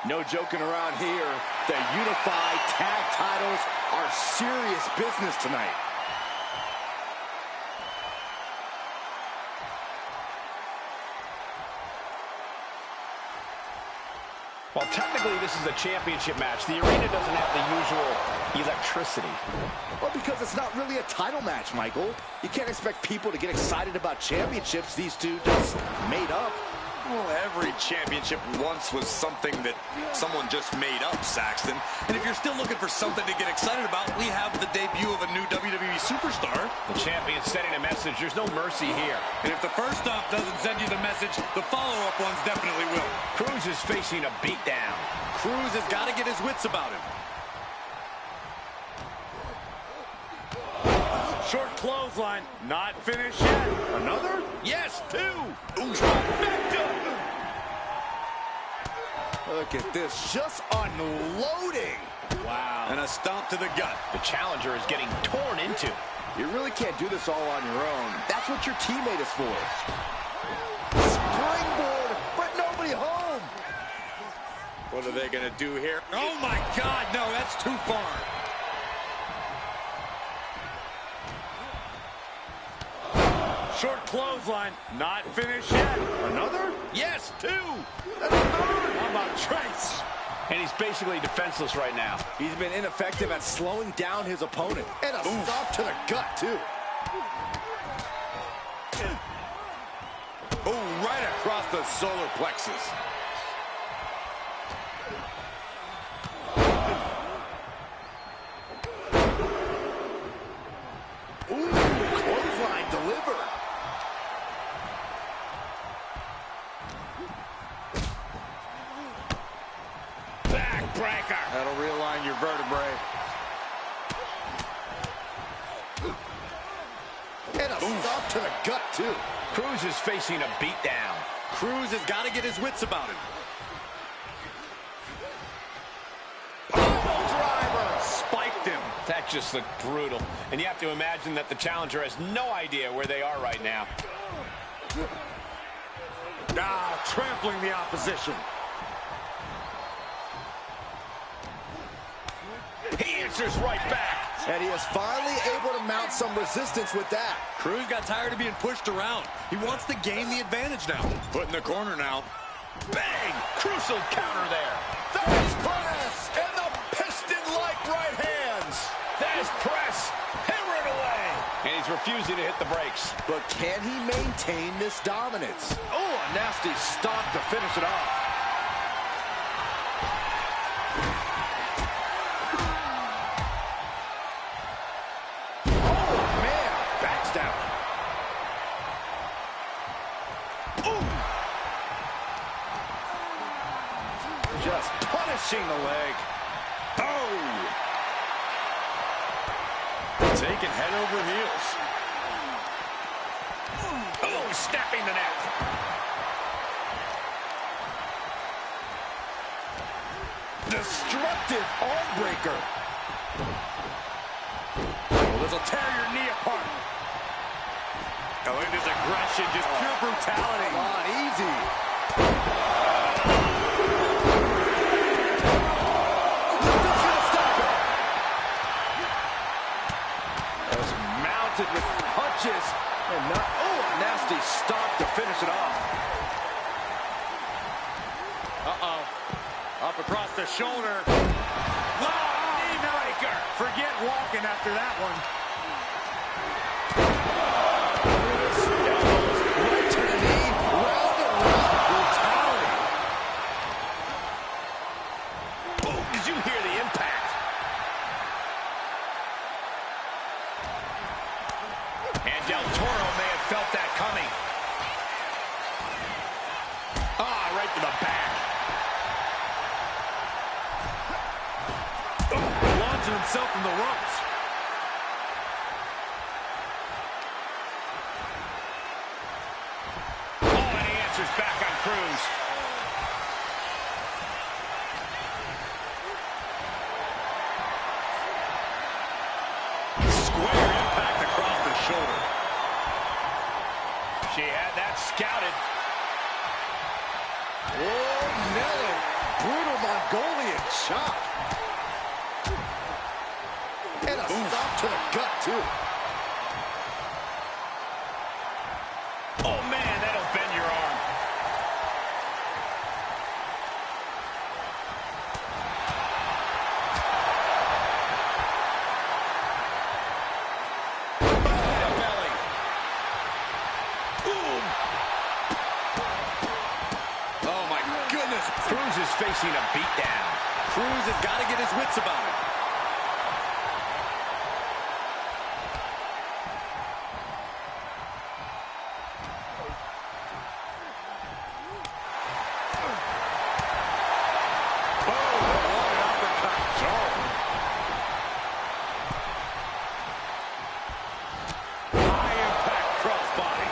No joking around here. The Unified Tag titles are serious business tonight.
Well, technically, this is a championship match. The arena doesn't have the usual electricity.
Well, because it's not really a title match, Michael. You can't expect people to get excited about championships these two just made up.
Well, every championship once was something that someone just made up, Saxton. And if you're still looking for something to get excited about, we have the debut of a new WWE superstar.
The champion's sending a message. There's no mercy here.
And if the first stop doesn't send you the message, the follow-up ones definitely will.
Cruz is facing a beatdown.
Cruz has got to get his wits about him. Short clothesline, not finished yet. Another? Yes, two. Ooh, trifecta.
Look at this, just unloading.
Wow. And a stomp to the gut.
The challenger is getting torn into.
You really can't do this all on your own. That's what your teammate is for. Springboard, but nobody home.
What are they going to do here? Oh, my God, no, that's too far. Short clothesline, not finished yet. Another? Yes, two. And a third. How about Trace?
And he's basically defenseless right now.
He's been ineffective at slowing down his opponent. And a stop to the gut, too.
Oh, right across the solar plexus.
Ooh, clothesline delivered.
Backbreaker. That'll realign your vertebrae.
And a stop to the gut, too.
Cruz is facing a beatdown.
Cruz has got to get his wits about him.
Driver.
Spiked him.
That just looked brutal. And you have to imagine that the challenger has no idea where they are right now.
Trampling the opposition. He answers right back.
And he is finally able to mount some resistance with that.
Cruz got tired of being pushed around. He wants to gain the advantage now. Put in the corner now.
Bang! Crucial counter there.
There's press! And the piston-like right hands.
There's press. Hammering away. And he's refusing to hit the brakes.
But can he maintain this dominance?
Oh, a nasty stomp to finish it off. Just punishing the leg. Oh! Taking head over heels. Oh, snapping the neck. Destructive arm breaker. Oh, this will tear your knee apart. Oh, it is aggression, just pure brutality. Come on, easy. With punches and not, oh, a nasty stomp to finish it off. Up across the shoulder. Knee breaker. Forget walking after that one. Right to the knee, round and round. Brutality. Oh, did you hear the impact? And Del Toro may have felt that coming. Right to the back. Launching himself from the ropes. And he answers back on Cruz. Square impact across the shoulder. She had that scouted. Oh, Nelly. Brutal Mongolian chop. And a stop to the gut, too. Oh, man, that'll bend your arm. Cruz is facing a beatdown. Cruz has got to get his wits about him. Oh, what an uppercut. High impact crossbody.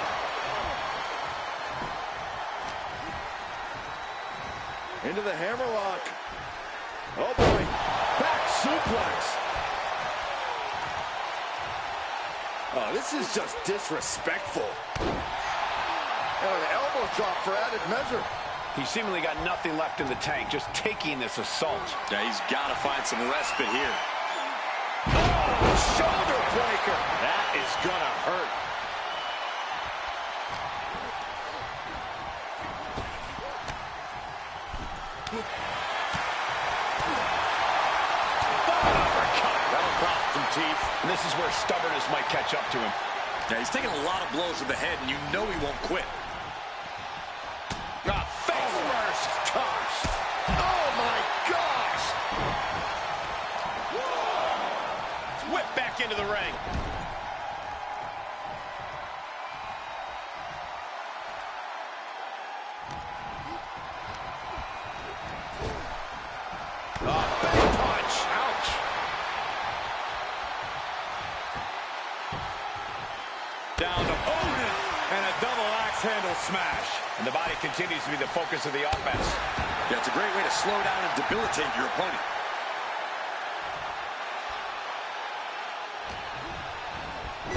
Into the hammerlock. Oh, boy. Back suplex. Oh, this is just disrespectful. And an elbow drop for added measure. He seemingly got nothing left in the tank, just taking this assault. Yeah, he's got to find some respite here. Oh, shoulder breaker. That is going to hurt. That'll drop some teeth. And this is where stubbornness might catch up to him. Yeah, he's taking a lot of blows to the head, and you know he won't quit. Face first. Gosh. Oh, my gosh. Whoa. Whip back into the ring. Big punch. Ouch. Down to opponent. And a double axe handle smash. And the body continues to be the focus of the offense. Yeah, it's a great way to slow down and debilitate your opponent.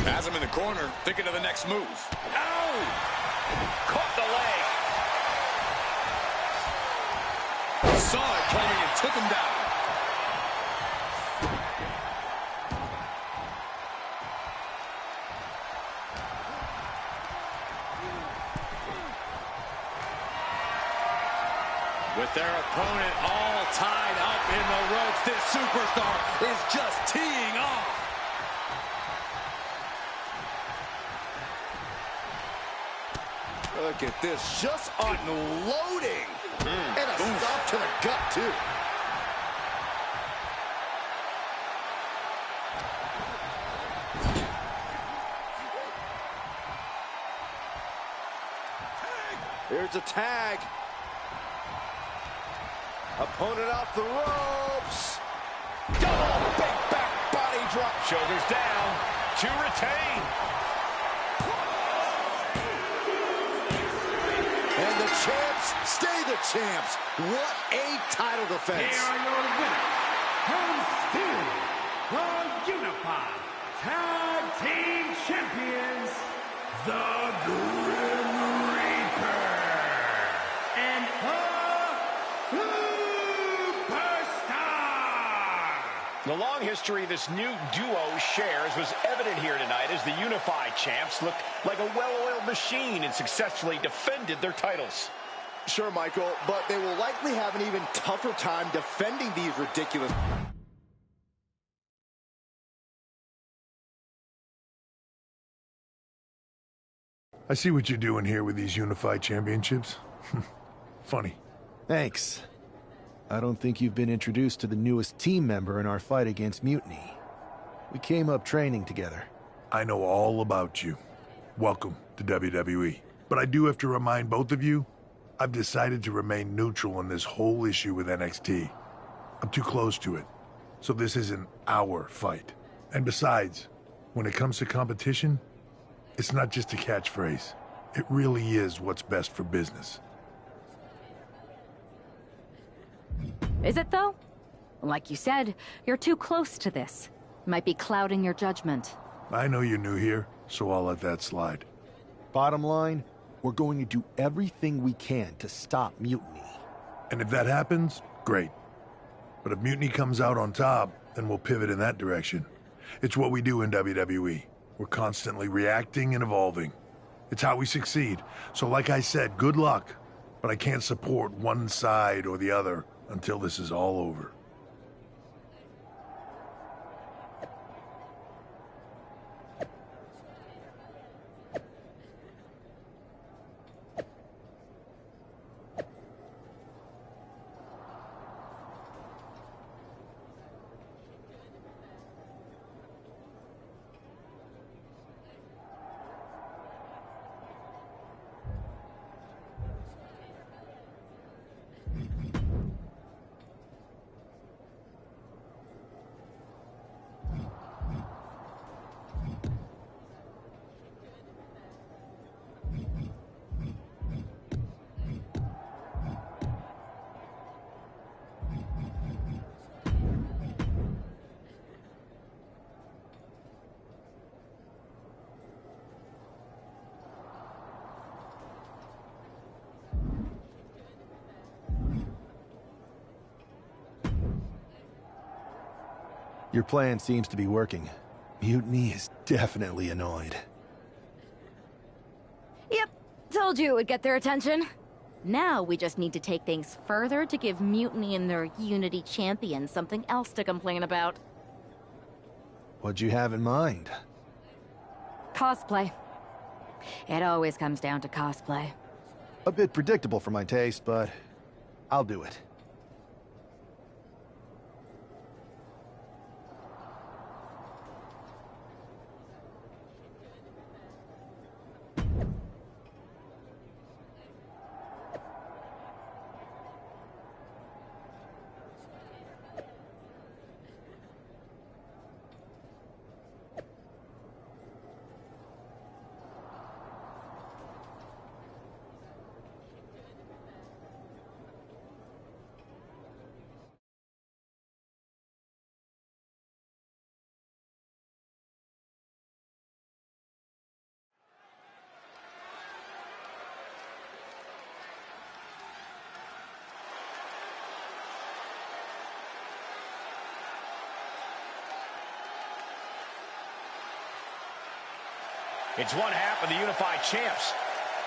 Has him in the corner, thinking of the next move. Ow! Caught the leg. Saw it coming and took him down. With their opponent all tied up in the ropes, this superstar is just teeing off. Look at this, just unloading. And a stop to the gut, too.
to tag. Opponent off the ropes. Double big back body drop.
Shoulders down to retain.
And the champs stay the champs. What a title defense.
Here are your winners, from Steel, the Unified Tag Team Champions, the Grim Reaper, and the Superstar.
The long history this new duo shares was evident here tonight as the Unified Champs looked like a well-oiled machine and successfully defended their titles.
Sure, Michael, but they will likely have an even tougher time defending these ridiculous...
I see what you're doing here with these unified championships. Funny.
Thanks. I don't think you've been introduced to the newest team member in our fight against Mutiny. We came up training together.
I know all about you. Welcome to WWE. But I do have to remind both of you, I've decided to remain neutral on this whole issue with NXT. I'm too close to it. So this isn't our fight. And besides, when it comes to competition, it's not just a catchphrase. It really is what's best for business.
Is it, though? Like you said, you're too close to this. Might be clouding your judgment.
I know you're new here, so I'll let that slide.
Bottom line, we're going to do everything we can to stop Mutiny.
And if that happens, great. But if Mutiny comes out on top, then we'll pivot in that direction. It's what we do in WWE. We're constantly reacting and evolving. It's how we succeed. So like I said, good luck. But I can't support one side or the other until this is all over.
Your plan seems to be working. Mutiny is definitely annoyed.
Yep, told you it would get their attention. Now we just need to take things further to give Mutiny and their Unity champions something else to complain about.
What'd you have in mind?
Cosplay. It always comes down to cosplay.
A bit predictable for my taste, but I'll do it.
It's one half of the Unified Champs,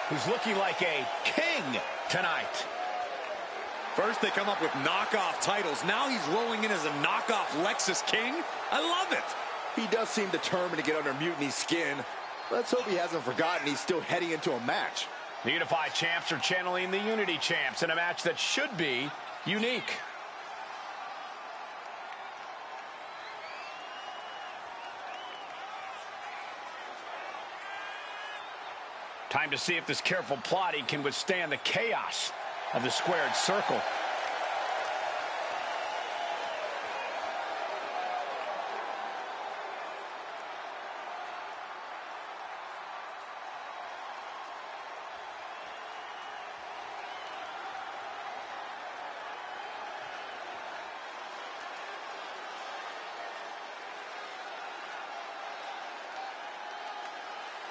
who's looking like a king tonight.
First they come up with knockoff titles. Now he's rolling in as a knockoff Lexus King. I love it.
He does seem determined to get under Mutiny's skin. Let's hope he hasn't forgotten he's still heading into a match.
The Unified Champs are channeling the Unity Champs in a match that should be unique. Time to see if this careful plotting can withstand the chaos of the squared circle.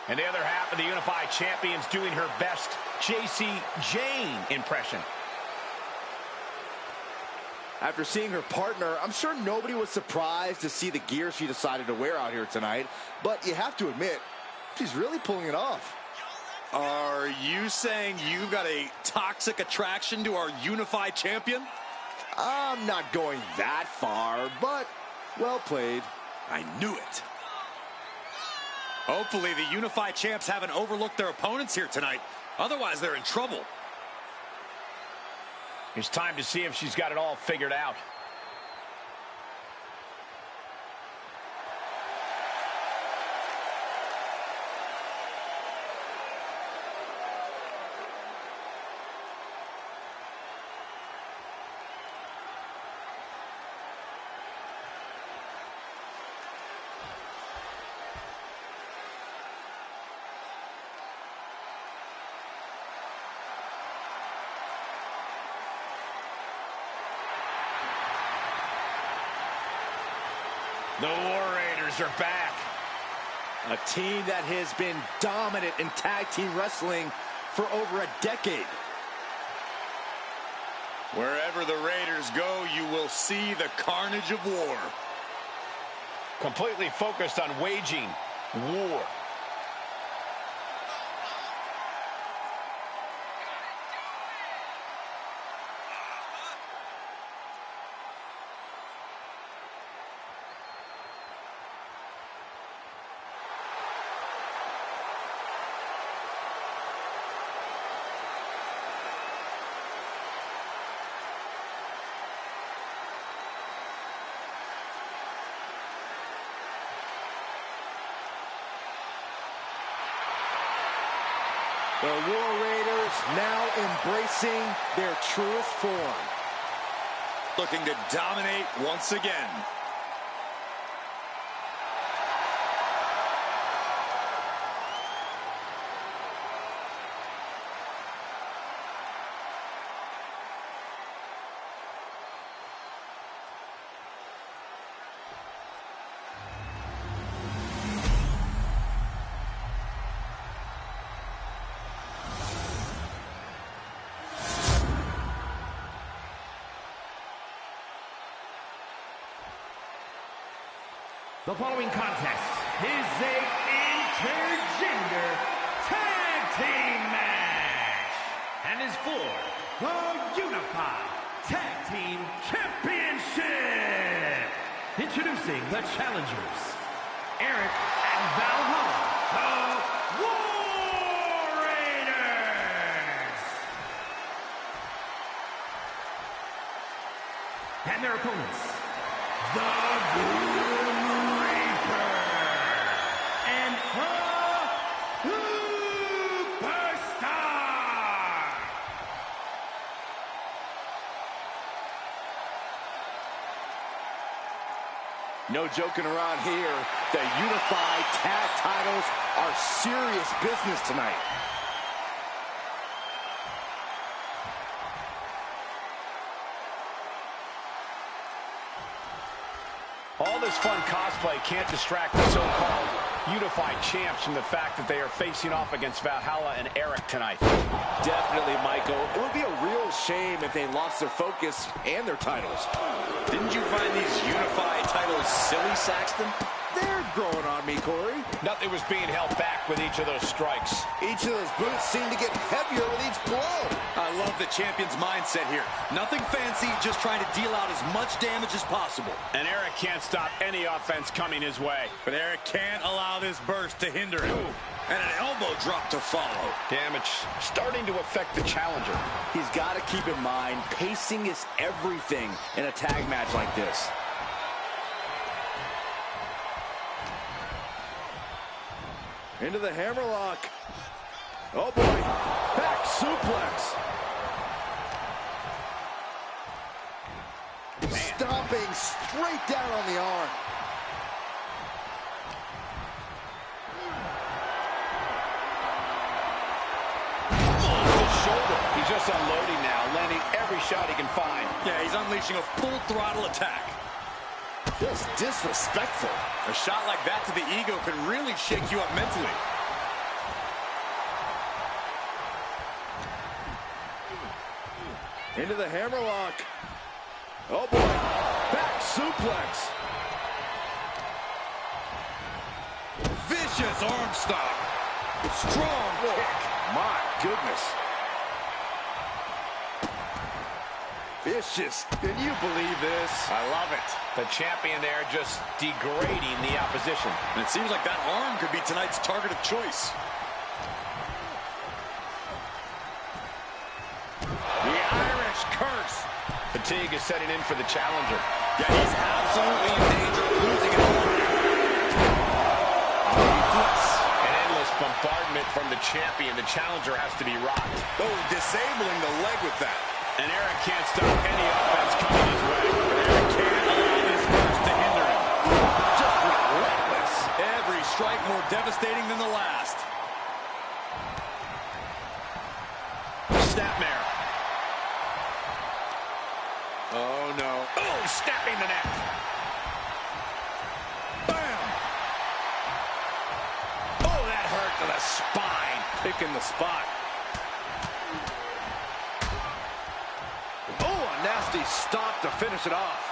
And the other half of the Unified Champions doing her best JC Jane impression.
After seeing her partner, I'm sure nobody was surprised to see the gear she decided to wear out here tonight. But you have to admit, she's really pulling it off.
Are you saying you've got a toxic attraction to our Unified Champion?
I'm not going that far, but well played.
I knew it. Hopefully the Unified Champs haven't overlooked their opponents here tonight. Otherwise, they're in trouble.
It's time to see if she's got it all figured out. The War Raiders are back.
A team that has been dominant in tag team wrestling for over a decade.
Wherever the Raiders go, you will see the carnage of war.
Completely focused on waging war.
The War Raiders now embracing their truest form.
Looking to dominate once again.
The following contest is a intergender tag team match and is for the Unified Tag Team Championship. Introducing the challengers, Eric and Valhalla, the War Raiders. And their opponents, the Grim Reaper and the Superstar.
No joking around here. The Unified Tag titles are serious business tonight.
All this fun cosplay can't distract the so-called Unified Champs from the fact that they are facing off against Valhalla and Eric tonight.
Definitely, Michael. It would be a real shame if they lost their focus and their titles.
Didn't you find these Unified titles silly, Saxton?
They're growing on me, Corey.
Nothing was being held back with each of those strikes.
Each of those boots seem to get heavier with each blow.
I love the champion's mindset here. Nothing fancy, just trying to deal out as much damage as possible.
And Eric can't stop any offense coming his way.
But Eric can't allow this burst to hinder him. And an elbow drop to follow.
Damage starting to affect the challenger.
He's got to keep in mind, pacing is everything in a tag match like this. Into the hammerlock.
Oh, boy. Back suplex.
Stomping straight down on the arm.
Shoulder. He's just unloading now, landing every shot he can find. Yeah, he's unleashing a full throttle attack.
Just disrespectful.
A shot like that to the ego can really shake you up mentally. Into the hammerlock. Oh boy, back suplex. Vicious arm stop. Strong kick. My goodness. Vicious. Can you believe this?
I love it. The champion there just degrading the opposition.
And it seems like that arm could be tonight's target of choice.
The Irish curse. Fatigue is setting in for the challenger.
Yeah, he's absolutely in danger of losing it all.
An endless bombardment from the champion. The challenger has to be rocked.
Oh, disabling the leg with that.
And Eric can't stop any offense coming his way. Eric can't allow this burst to hinder him.
Just relentless. Every strike more devastating than the last.
Snapmare. Oh, no. Oh, snapping the neck.
Bam!
Oh, that hurt to the spine.
Picking the spot. Oh, a nasty stop to finish it off.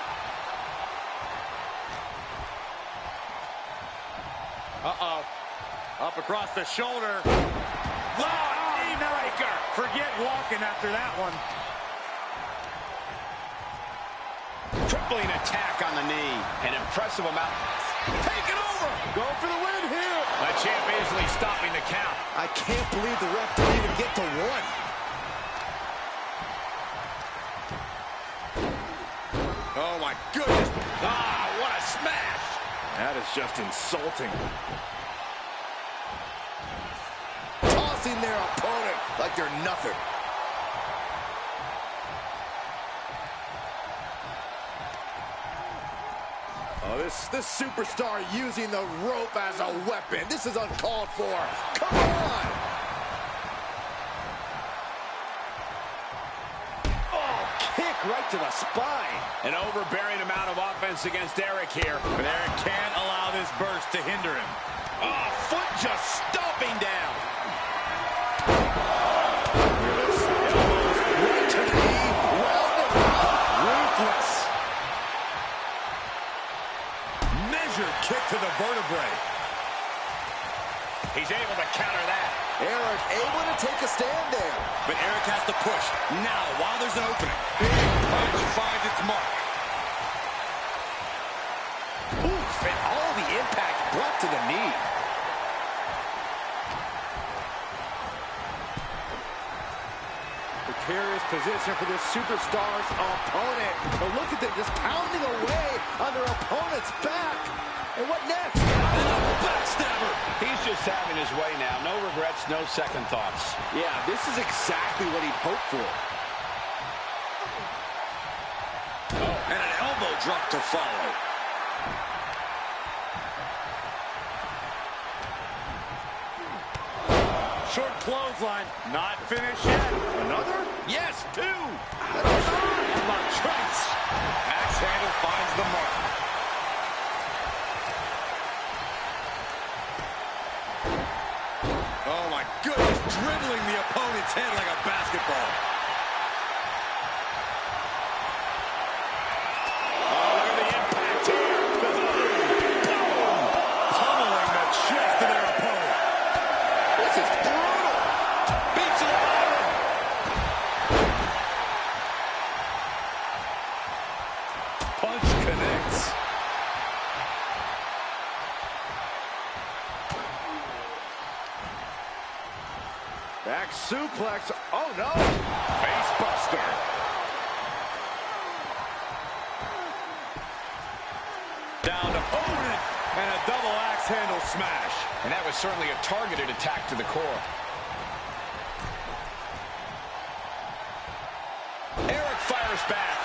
Uh-oh. Up across the shoulder. Knee breaker. Forget walking after that one.
Crippling attack on the knee. An impressive amount.
Take it over. Go for the win here.
The champ easily stopping the count.
I can't believe the ref didn't even get to one.
Oh, my goodness. Ah, what a smash. That is just insulting.
Tossing their opponent like they're nothing. Oh, this superstar using the rope as a weapon. This is uncalled for. Come on! Oh, kick right to the spine.
An overbearing amount of offense against Eric here.
But Eric can't allow this burst to hinder him.
Oh, foot just stomping down.
Right to the knee.
Ruthless. Measured kick to the vertebrae.
He's able to counter that.
Eric able to take a stand there.
But Eric has to push. Now, while there's an opening. Big punch finds its mark.
Oof, and all the impact brought to the knee.
Precarious position for this superstar's opponent. But look at them just pounding away on their opponent's back. And what next?
Backstabber.
He's just having his way now. No regrets, no second thoughts.
Yeah, this is exactly what he'd hoped for.
Oh, and an elbow drop to follow. Short clothesline. Not finished yet. Another? Yes, two. La Trace. Axe handle finds the mark. Oh, my goodness. Dribbling the opponent's head like a basketball.
Oh, look at the impact here.
Pummeling the chest of their opponent.
This is brutal.
Beats the bottom. Punch connects. Back suplex. Oh, no. Face buster. Down to opponent. And a double axe handle smash.
And that was certainly a targeted attack to the core. force back.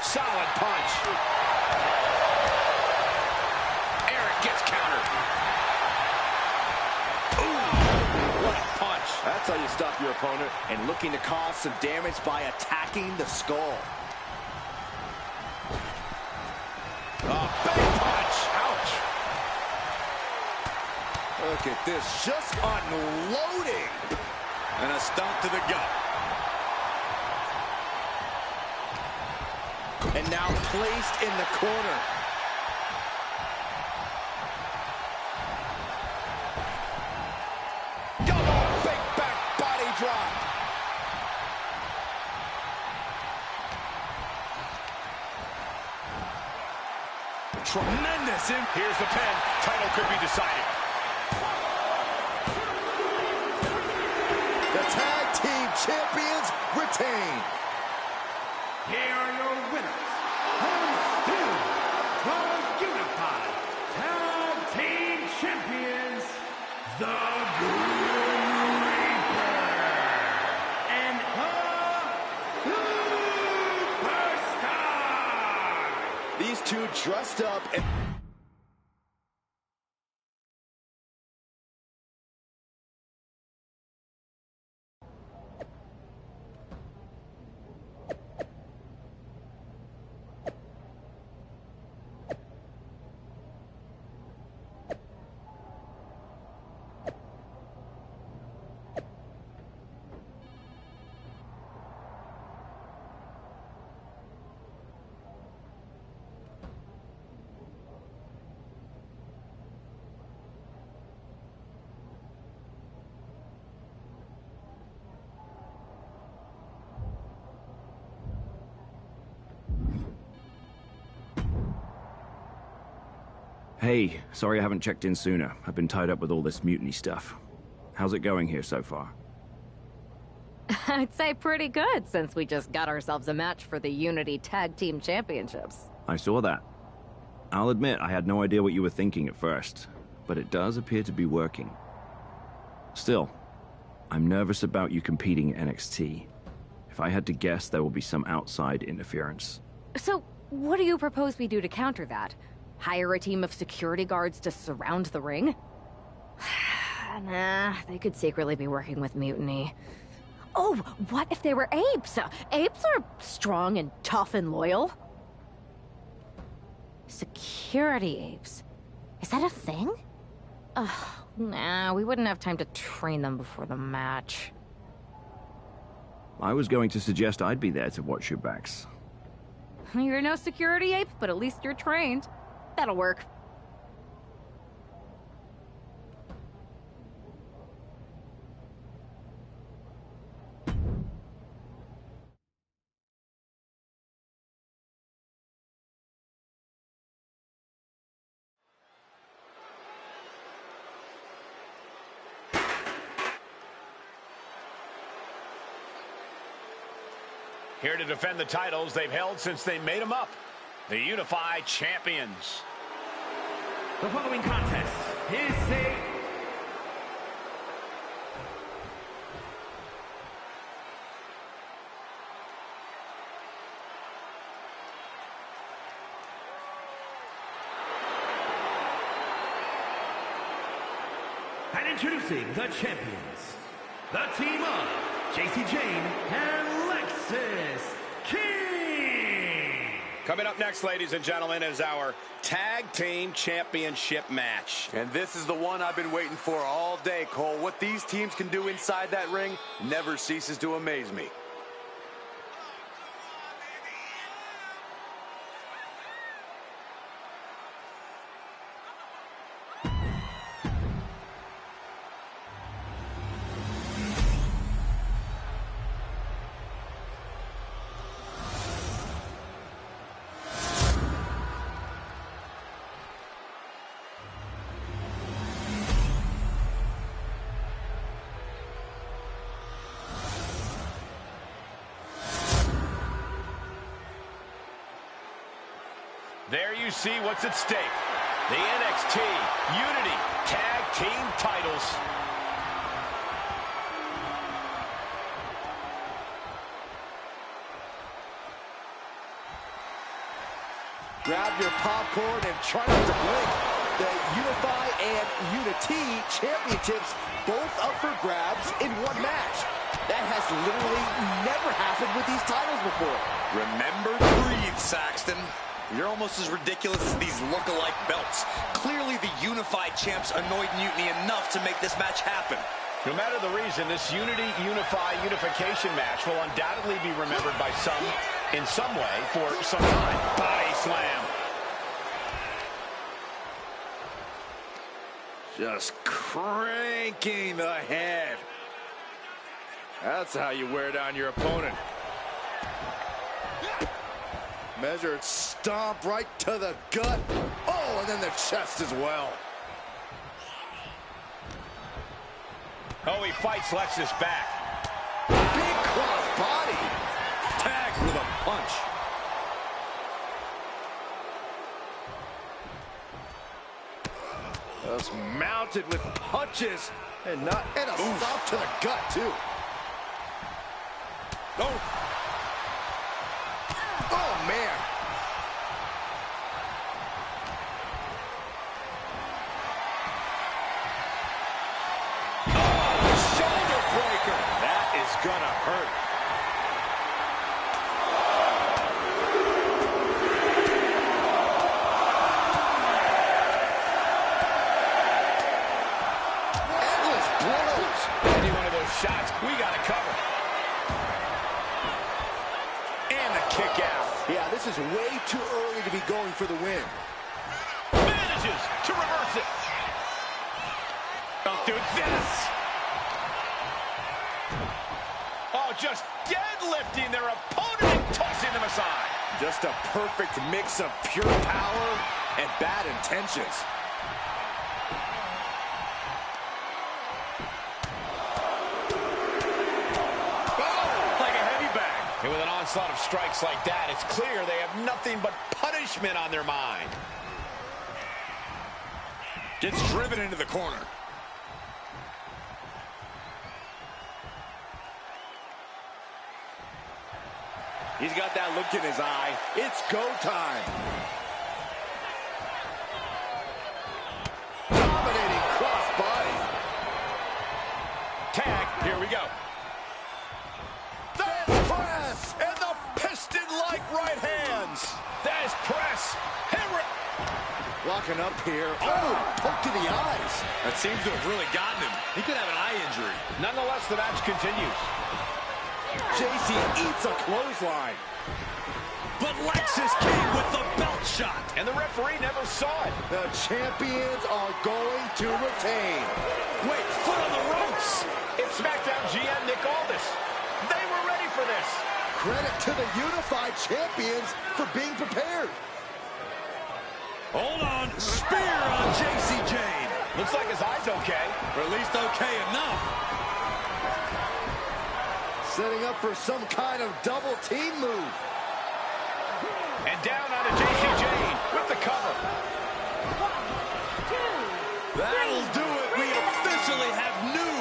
Solid punch. Eric gets countered. Ooh, what a punch.
That's how you stop your opponent. And looking to cause some damage by attacking the skull.
A big punch. Ouch.
Look at this, just unloading. And a stomp to the gut. And now placed in the corner. Double big back body drop.
Tremendous. Here's the pin. Title could be decided.
The tag team champions retain.
Here are your winners, and still the unified tag team champions, the Grim Reaper and the Superstar.
These two dressed up and...
Hey, sorry I haven't checked in sooner. I've been tied up with all this mutiny stuff. How's it going here so far?
I'd say pretty good, since we just got ourselves a match for the Unity Tag Team Championships.
I saw that. I'll admit I had no idea what you were thinking at first, but it does appear to be working. Still, I'm nervous about you competing in NXT. If I had to guess, there will be some outside interference.
So, what do you propose we do to counter that? Hire a team of security guards to surround the ring? Nah, they could secretly be working with Mutiny. Oh, what if they were apes? Apes are strong and tough and loyal. Security apes? Is that a thing? Nah, we wouldn't have time to train them before the match.
I was going to suggest I'd be there to watch your backs.
You're no security ape, but at least you're trained. That'll work.
Here to defend the titles they've held since they made them up. The Unified Champions.
The following contest is a... And introducing the champions, the team of JC Jane and Lexis King.
Coming up next, ladies and gentlemen, is our Tag Team Championship match.
And this is the one I've been waiting for all day, Cole. What these teams can do inside that ring never ceases to amaze me.
There you see what's at stake. The NXT Unity Tag Team titles.
Grab your popcorn and try not to blink. The Unify and Unity championships both up for grabs in one match. That has literally never happened with these titles before.
Remember to breathe, Saxton. You're almost as ridiculous as these look-alike belts. Clearly the Unified champs annoyed Mutiny enough to make this match happen.
No matter the reason, this unification match will undoubtedly be remembered by some in some way for some time. Body slam.
Just cranking the head. That's how you wear down your opponent.
Measured stomp right to the gut. Oh, and then the chest as well.
Oh, he fights Lexus back.
Big cross body.
Tagged with a punch.
Just mounted with punches and a stomp to the gut too. Oh. Oh man.
Shoulder breaker. That is gonna hurt.
Endless blows.
Any one of those shots, we gotta cover. And the kick out.
Yeah, this is way too early to be going for the win.
Manages to reverse it. Don't do this. Oh, just deadlifting their opponent and tossing them aside.
Just a perfect mix of pure power and bad intentions.
Like a heavy bag. And with an onslaught of strikes like that, it's clear they have nothing but punishment on their mind.
Gets driven into the corner.
He's got that look in his eye. It's go time. Dominating cross body.
Tag, here we go.
There's press.
And the piston-like right hands.
There's press.
Locking up here. Oh, poke to the eyes.
That seems to have really gotten him. He could have an eye injury.
Nonetheless, the match continues.
JC eats a clothesline.
But Lexus came with the belt shot.
And the referee never saw it.
The champions are going to retain.
Wait, foot on the ropes.
It's SmackDown GM Nick Aldis. They were ready for this.
Credit to the Unified champions for being prepared.
Hold on. Spear on JC Jane.
Looks like his eye's okay.
Or at least okay enough.
Setting up for some kind of double team move.
And down onto JC Jane with the cover.
1, 2,
That'll do it. We officially have new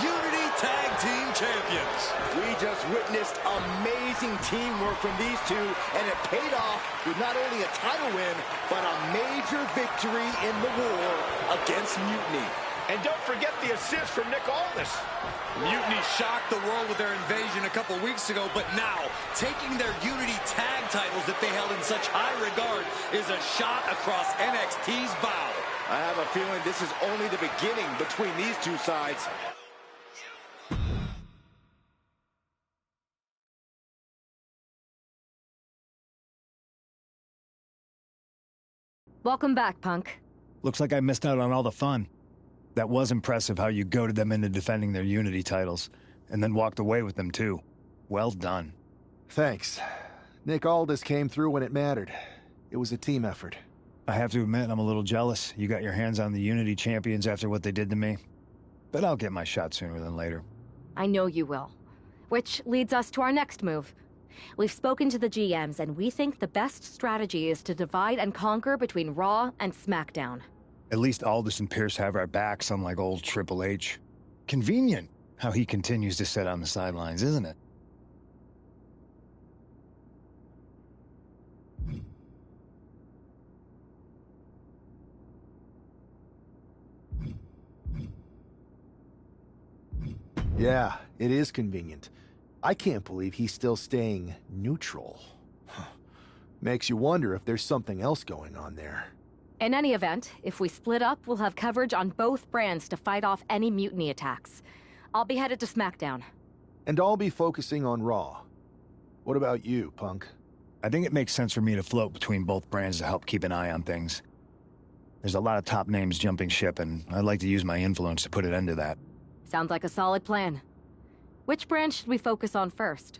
Unity Tag Team Champions.
We just witnessed amazing teamwork from these two, and it paid off with not only a title win, but a major victory in the war against Mutiny.
And don't forget the assist from Nick Aldis.
Mutiny shocked the world with their invasion a couple weeks ago, but now, taking their Unity tag titles that they held in such high regard is a shot across NXT's bow.
I have a feeling this is only the beginning between these two sides.
Welcome back, Punk.
Looks like I missed out on all the fun. That was impressive how you goaded them into defending their Unity titles, and then walked away with them too. Well done.
Thanks. Nick Aldis came through when it mattered. It was a team effort.
I have to admit, I'm a little jealous. You got your hands on the Unity champions after what they did to me. But I'll get my shot sooner than later.
I know you will. Which leads us to our next move. We've spoken to the GMs, and we think the best strategy is to divide and conquer between Raw and SmackDown.
At least Aldis and Pierce have our backs, unlike old Triple H. Convenient how he continues to sit on the sidelines, isn't it?
Yeah, it is convenient. I can't believe he's still staying neutral. Makes you wonder if there's something else going on there.
In any event, if we split up, we'll have coverage on both brands to fight off any mutiny attacks. I'll be headed to SmackDown.
And I'll be focusing on Raw. What about you, Punk?
I think it makes sense for me to float between both brands to help keep an eye on things. There's a lot of top names jumping ship, and I'd like to use my influence to put an end to that.
Sounds like a solid plan. Which brand should we focus on first?